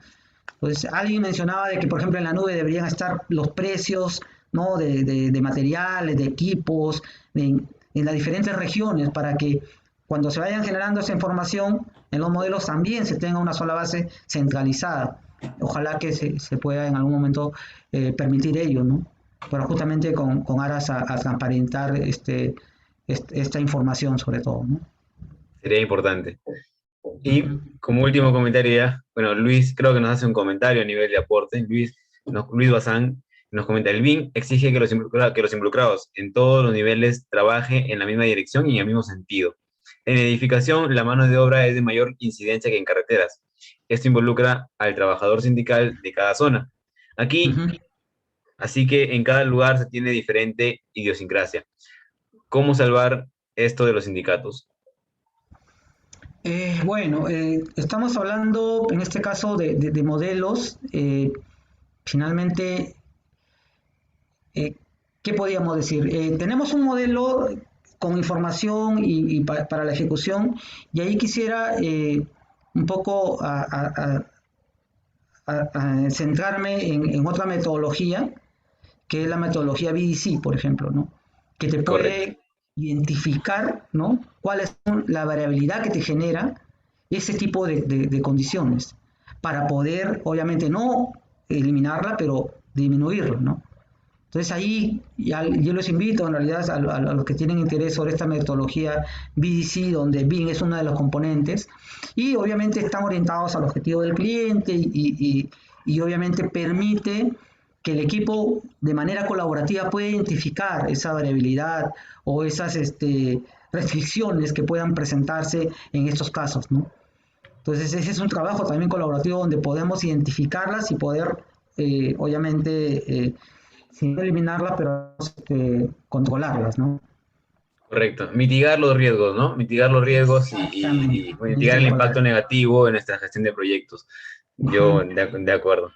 Entonces, alguien mencionaba de que, por ejemplo, en la nube deberían estar los precios, ¿no? de materiales, de equipos, en las diferentes regiones, para que cuando se vayan generando esa información en los modelos también se tenga una sola base centralizada. Ojalá que se pueda en algún momento permitir ello, ¿no? Pero justamente con aras a transparentar esta información sobre todo, ¿no? Sería importante. Y como último comentario ya, bueno, Luis creo que nos hace un comentario a nivel de aporte. Luis Bazán nos comenta: el BIM exige que los involucrados en todos los niveles trabajen en la misma dirección y en el mismo sentido. En edificación, la mano de obra es de mayor incidencia que en carreteras. Esto involucra al trabajador sindical de cada zona. Aquí, así que en cada lugar se tiene diferente idiosincrasia. ¿Cómo salvar esto de los sindicatos? Estamos hablando en este caso de modelos. Finalmente, ¿qué podríamos decir? Tenemos un modelo con información y para la ejecución, y ahí quisiera un poco centrarme en otra metodología, que es la metodología BDC, por ejemplo, ¿no? Que te puede Correcto. identificar, ¿no? Cuál es la variabilidad que te genera ese tipo de condiciones, para poder, obviamente, no eliminarla, pero disminuirla, ¿no? Entonces ahí yo los invito en realidad a los que tienen interés sobre esta metodología BDC, donde BIM es una de los componentes, y obviamente están orientados al objetivo del cliente y obviamente permite que el equipo de manera colaborativa pueda identificar esa variabilidad o esas restricciones que puedan presentarse en estos casos, ¿no? Entonces ese es un trabajo también colaborativo donde podemos identificarlas y poder, obviamente, sin eliminarlas, pero controlarlas, ¿no? Correcto. Mitigar los riesgos, ¿no? Mitigar los riesgos y mitigar el impacto negativo en nuestra gestión de proyectos. Yo de acuerdo.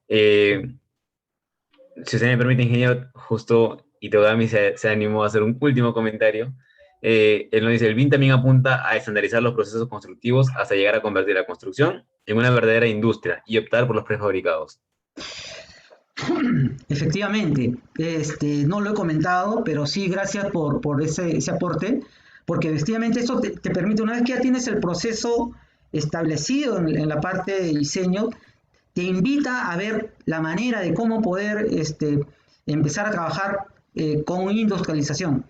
Eh, si usted me permite, ingeniero, justo Itogami se animó a hacer un último comentario. Él nos dice, el BIM también apunta a estandarizar los procesos constructivos hasta llegar a convertir la construcción en una verdadera industria y optar por los prefabricados. Efectivamente, no lo he comentado, pero sí, gracias por ese aporte, porque efectivamente esto te permite, una vez que ya tienes el proceso establecido en la parte de diseño, te invita a ver la manera de cómo poder empezar a trabajar con industrialización,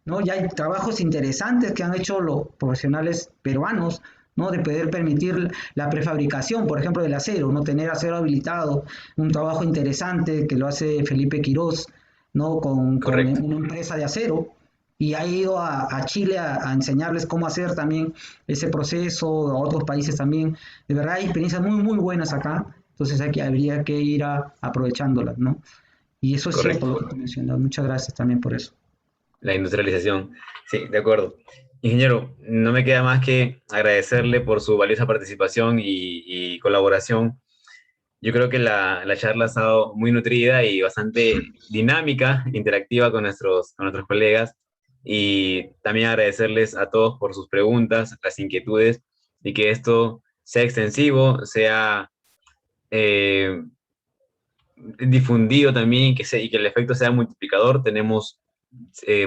¿no? Ya hay trabajos interesantes que han hecho los profesionales peruanos, ¿no? De poder permitir la prefabricación, por ejemplo, del acero, no tener acero habilitado, un trabajo interesante que lo hace Felipe Quirós, ¿no? Con Correcto. una empresa de acero, y ha ido a Chile a enseñarles cómo hacer también ese proceso, a otros países también. De verdad hay experiencias muy, muy buenas acá, entonces habría que ir aprovechándolas, ¿no? Y eso es cierto lo Correcto. que tú mencionas. Muchas gracias también por eso. La industrialización. Sí, de acuerdo. Ingeniero, no me queda más que agradecerle por su valiosa participación y colaboración. Yo creo que la charla ha estado muy nutrida y bastante dinámica, interactiva con nuestros colegas. Y también agradecerles a todos por sus preguntas, las inquietudes, y que esto sea extensivo, sea eh, difundido también y que el efecto sea multiplicador. Tenemos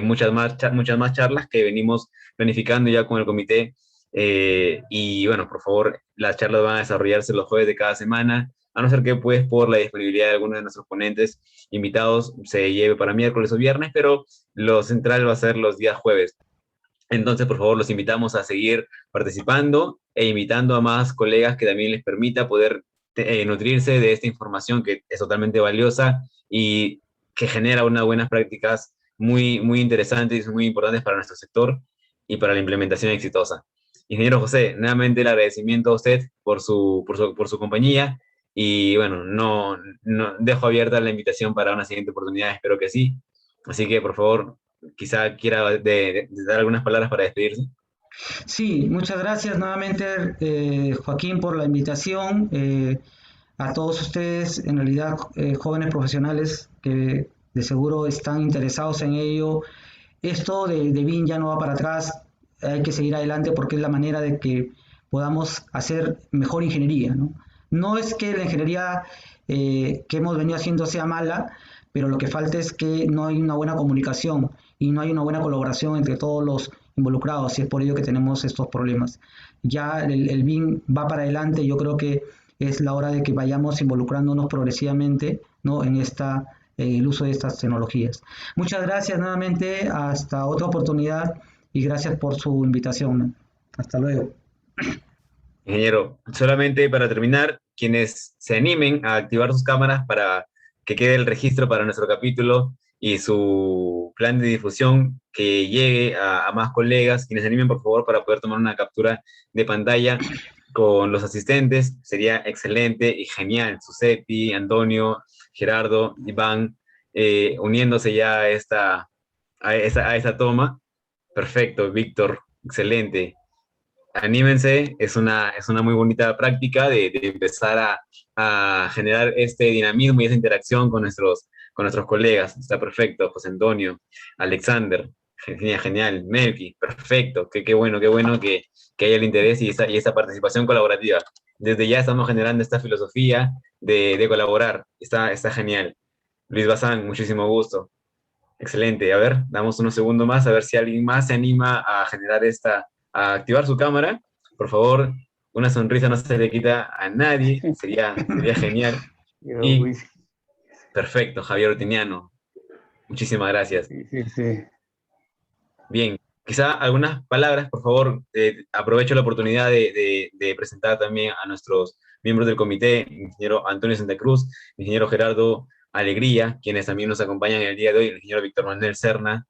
muchas más charlas que venimos planificando ya con el comité. Y bueno, por favor, las charlas van a desarrollarse los jueves de cada semana, a no ser que pues por la disponibilidad de algunos de nuestros ponentes invitados se lleve para miércoles o viernes, pero lo central va a ser los días jueves. Entonces, por favor, los invitamos a seguir participando e invitando a más colegas que también les permita poder nutrirse de esta información que es totalmente valiosa y que genera unas buenas prácticas muy interesantes y muy importantes para nuestro sector y para la implementación exitosa. Ingeniero José, nuevamente el agradecimiento a usted por su compañía y bueno, no dejo abierta la invitación para una siguiente oportunidad, espero que sí. Así que, por favor, quizá quiera de dar algunas palabras para despedirse. Sí, muchas gracias nuevamente, Joaquín, por la invitación. A todos ustedes, en realidad, jóvenes profesionales que de seguro están interesados en ello. Esto de BIM ya no va para atrás, hay que seguir adelante porque es la manera de que podamos hacer mejor ingeniería, ¿no? No es que la ingeniería que hemos venido haciendo sea mala, pero lo que falta es que no hay una buena comunicación y no hay una buena colaboración entre todos los involucrados, y es por ello que tenemos estos problemas. Ya el BIM va para adelante, yo creo que es la hora de que vayamos involucrándonos progresivamente, ¿no? En el uso de estas tecnologías. Muchas gracias nuevamente, hasta otra oportunidad y gracias por su invitación, ¿no? Hasta luego. Ingeniero, solamente para terminar, quienes se animen a activar sus cámaras para que quede el registro para nuestro capítulo y su plan de difusión que llegue a más colegas, quienes se animen por favor para poder tomar una captura de pantalla con los asistentes, sería excelente y genial. Susepi, Antonio, Gerardo, Iván, uniéndose ya a esta toma. Perfecto, Víctor, excelente. Anímense, es una muy bonita práctica de empezar a generar este dinamismo y esa interacción con nuestros colegas. Está perfecto, José Antonio, Alexander, genial, genial, Melqui, perfecto, qué bueno que haya el interés y esa participación colaborativa. Desde ya estamos generando esta filosofía de colaborar, está genial. Luis Bazán, muchísimo gusto. Excelente. A ver, damos unos segundos más a ver si alguien más se anima a generar a activar su cámara. Por favor, una sonrisa no se le quita a nadie. Sería genial. Yo, Y Luis, perfecto, Javier Otiniano. Muchísimas gracias. sí. Bien, quizá algunas palabras, por favor. Aprovecho la oportunidad de presentar también a nuestros miembros del comité, el ingeniero Antonio Santa Cruz, el ingeniero Gerardo Alegría, quienes también nos acompañan el día de hoy, el ingeniero Víctor Manuel Serna.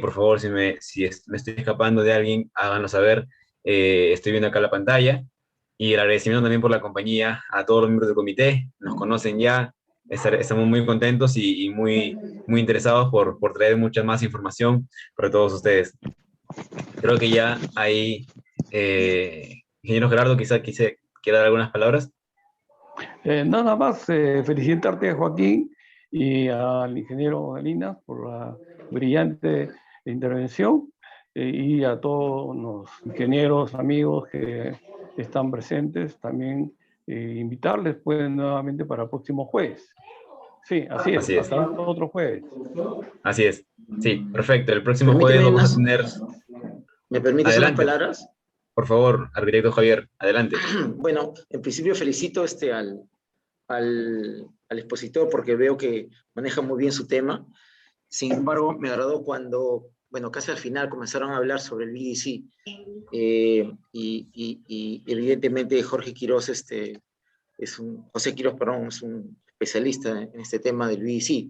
Por favor, me estoy escapando de alguien, háganlo saber. Estoy viendo acá la pantalla. Y el agradecimiento también por la compañía a todos los miembros del comité. Nos conocen ya, estamos muy contentos y muy interesados por traer mucha más información para todos ustedes. Creo que ya hay, ingeniero Gerardo, quiera dar algunas palabras. Nada más felicitarte, Joaquín, y al ingeniero Galinas por la brillante intervención, y a todos los ingenieros, amigos que están presentes, también invitarles pues, nuevamente para el próximo jueves. Sí, así es, Así es, hasta otro jueves. así es. Sí, perfecto. El próximo jueves Permíteme vamos a unas, tener... ¿me permites unas Adelante, palabras? por favor, arquitecto Javier, adelante. Bueno, en principio felicito al expositor porque veo que maneja muy bien su tema. Sin embargo, me agradó cuando, bueno, casi al final comenzaron a hablar sobre el BDC, y evidentemente Jorge Quiroz, José Quiroz, perdón, es un especialista en este tema del BDC.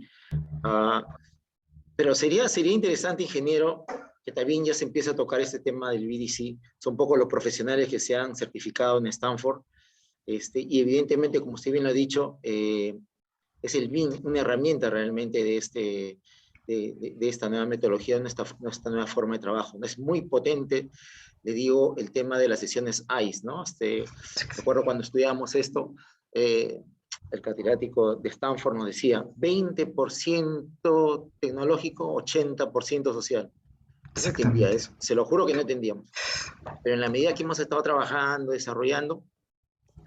Pero sería interesante, ingeniero, que también ya se empiece a tocar este tema del BDC. Son pocos los profesionales que se han certificado en Stanford, y evidentemente, como usted bien lo ha dicho, es el BIM una herramienta realmente de esta nueva metodología, de esta nueva forma de trabajo. Es muy potente, le digo, el tema de las sesiones ICE, ¿no? Recuerdo cuando estudiábamos esto, el catedrático de Stanford nos decía 20% tecnológico, 80% social. No entendía Exactamente. eso, se lo juro que no entendíamos. Pero en la medida que hemos estado trabajando, desarrollando,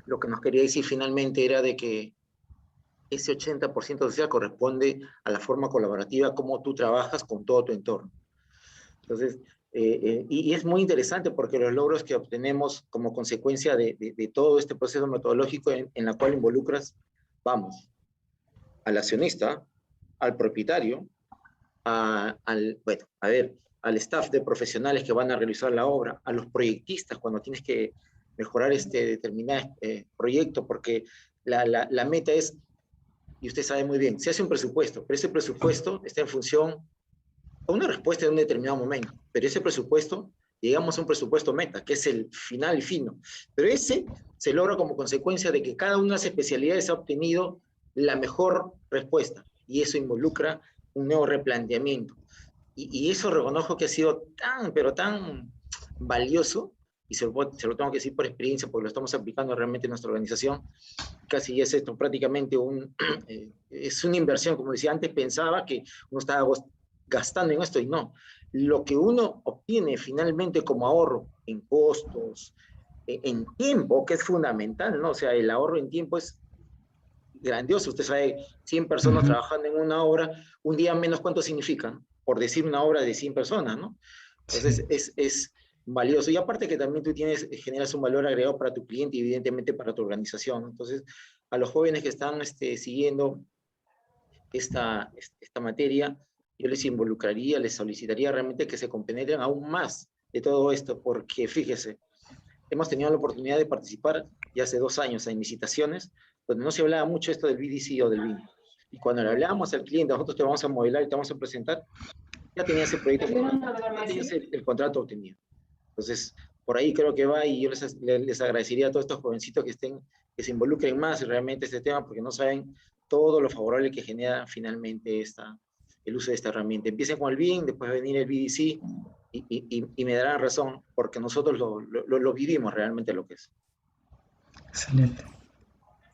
lo que nos quería decir finalmente era de que ese 80% social corresponde a la forma colaborativa, cómo tú trabajas con todo tu entorno. Entonces, y es muy interesante porque los logros que obtenemos como consecuencia de todo este proceso metodológico en la cual involucras, vamos, al accionista, al propietario, bueno, a ver, al staff de profesionales que van a realizar la obra, a los proyectistas cuando tienes que mejorar este determinado proyecto, porque la meta es, y usted sabe muy bien, se hace un presupuesto, pero ese presupuesto está en función a una respuesta en un determinado momento, pero ese presupuesto, llegamos a un presupuesto meta, que es el final y fino, pero ese se logra como consecuencia de que cada una de las especialidades ha obtenido la mejor respuesta, y eso involucra un nuevo replanteamiento. Y eso reconozco que ha sido tan, pero tan valioso, y se lo tengo que decir por experiencia, porque lo estamos aplicando realmente en nuestra organización. Casi es esto prácticamente es una inversión, como decía antes, pensaba que uno estaba gastando en esto, y no. Lo que uno obtiene finalmente como ahorro en costos, en tiempo, que es fundamental, ¿no? O sea, el ahorro en tiempo es grandioso. Usted sabe, 100 personas Ujú. trabajando en una obra, un día menos, ¿cuánto significan? Por decir una obra de 100 personas, ¿no? Entonces, Sí, es valioso. Y aparte que también tú generas un valor agregado para tu cliente y evidentemente para tu organización. Entonces, a los jóvenes que están siguiendo esta materia, yo les involucraría, les solicitaría realmente que se compenetren aún más de todo esto, porque fíjese, hemos tenido la oportunidad de participar ya hace 2 años en licitaciones, donde no se hablaba mucho esto del BDC o del BIM. Y cuando le hablábamos al cliente, nosotros te vamos a modelar y te vamos a presentar, ya tenías el proyecto firmado, ya tenías el contrato obtenido. Entonces, por ahí creo que va, y yo les agradecería a todos estos jovencitos que se involucren más en realmente este tema, porque no saben todo lo favorable que genera finalmente el uso de esta herramienta. Empiecen con el BIM, después va a venir el BDC, y me darán razón, porque nosotros lo vivimos realmente lo que es. excelente.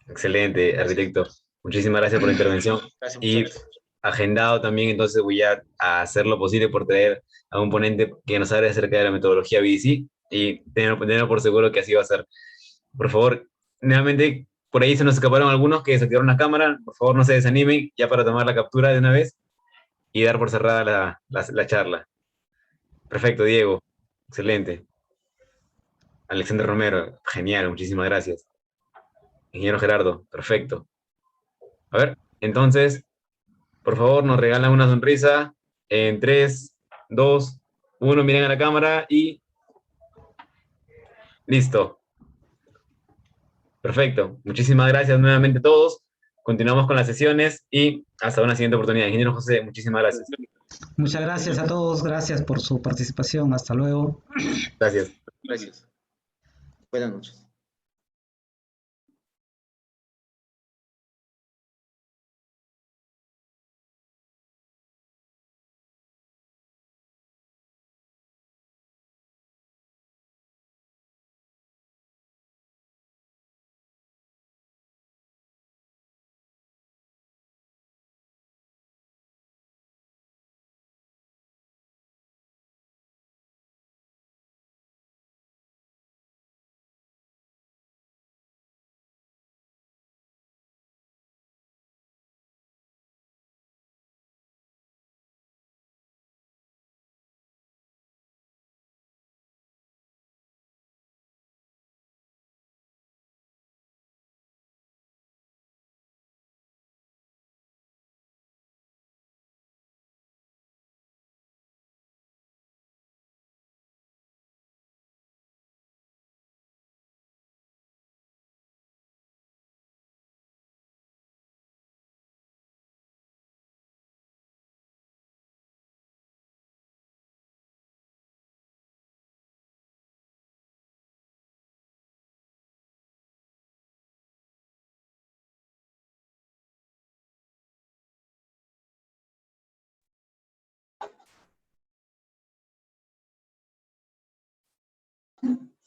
Excelente, arquitecto. Muchísimas gracias por la intervención. Gracias, muchas Y gracias. agendado también, entonces voy a hacer lo posible por traer a un ponente que nos hable acerca de la metodología BDC y tenerlo por seguro que así va a ser. Por favor, nuevamente, por ahí se nos escaparon algunos que desactivaron la cámara. Por favor, no se desanimen ya para tomar la captura de una vez y dar por cerrada la charla. Perfecto, Diego. Excelente. Alexander Romero, genial, muchísimas gracias. Ingeniero Gerardo, perfecto. A ver, entonces, por favor, nos regalan una sonrisa en 3, 2, 1, miren a la cámara y listo. Perfecto. Muchísimas gracias nuevamente a todos. Continuamos con las sesiones y hasta una siguiente oportunidad. Ingeniero José, muchísimas gracias. Muchas gracias a todos, gracias por su participación. Hasta luego. Gracias. Gracias. Buenas noches. Gracias.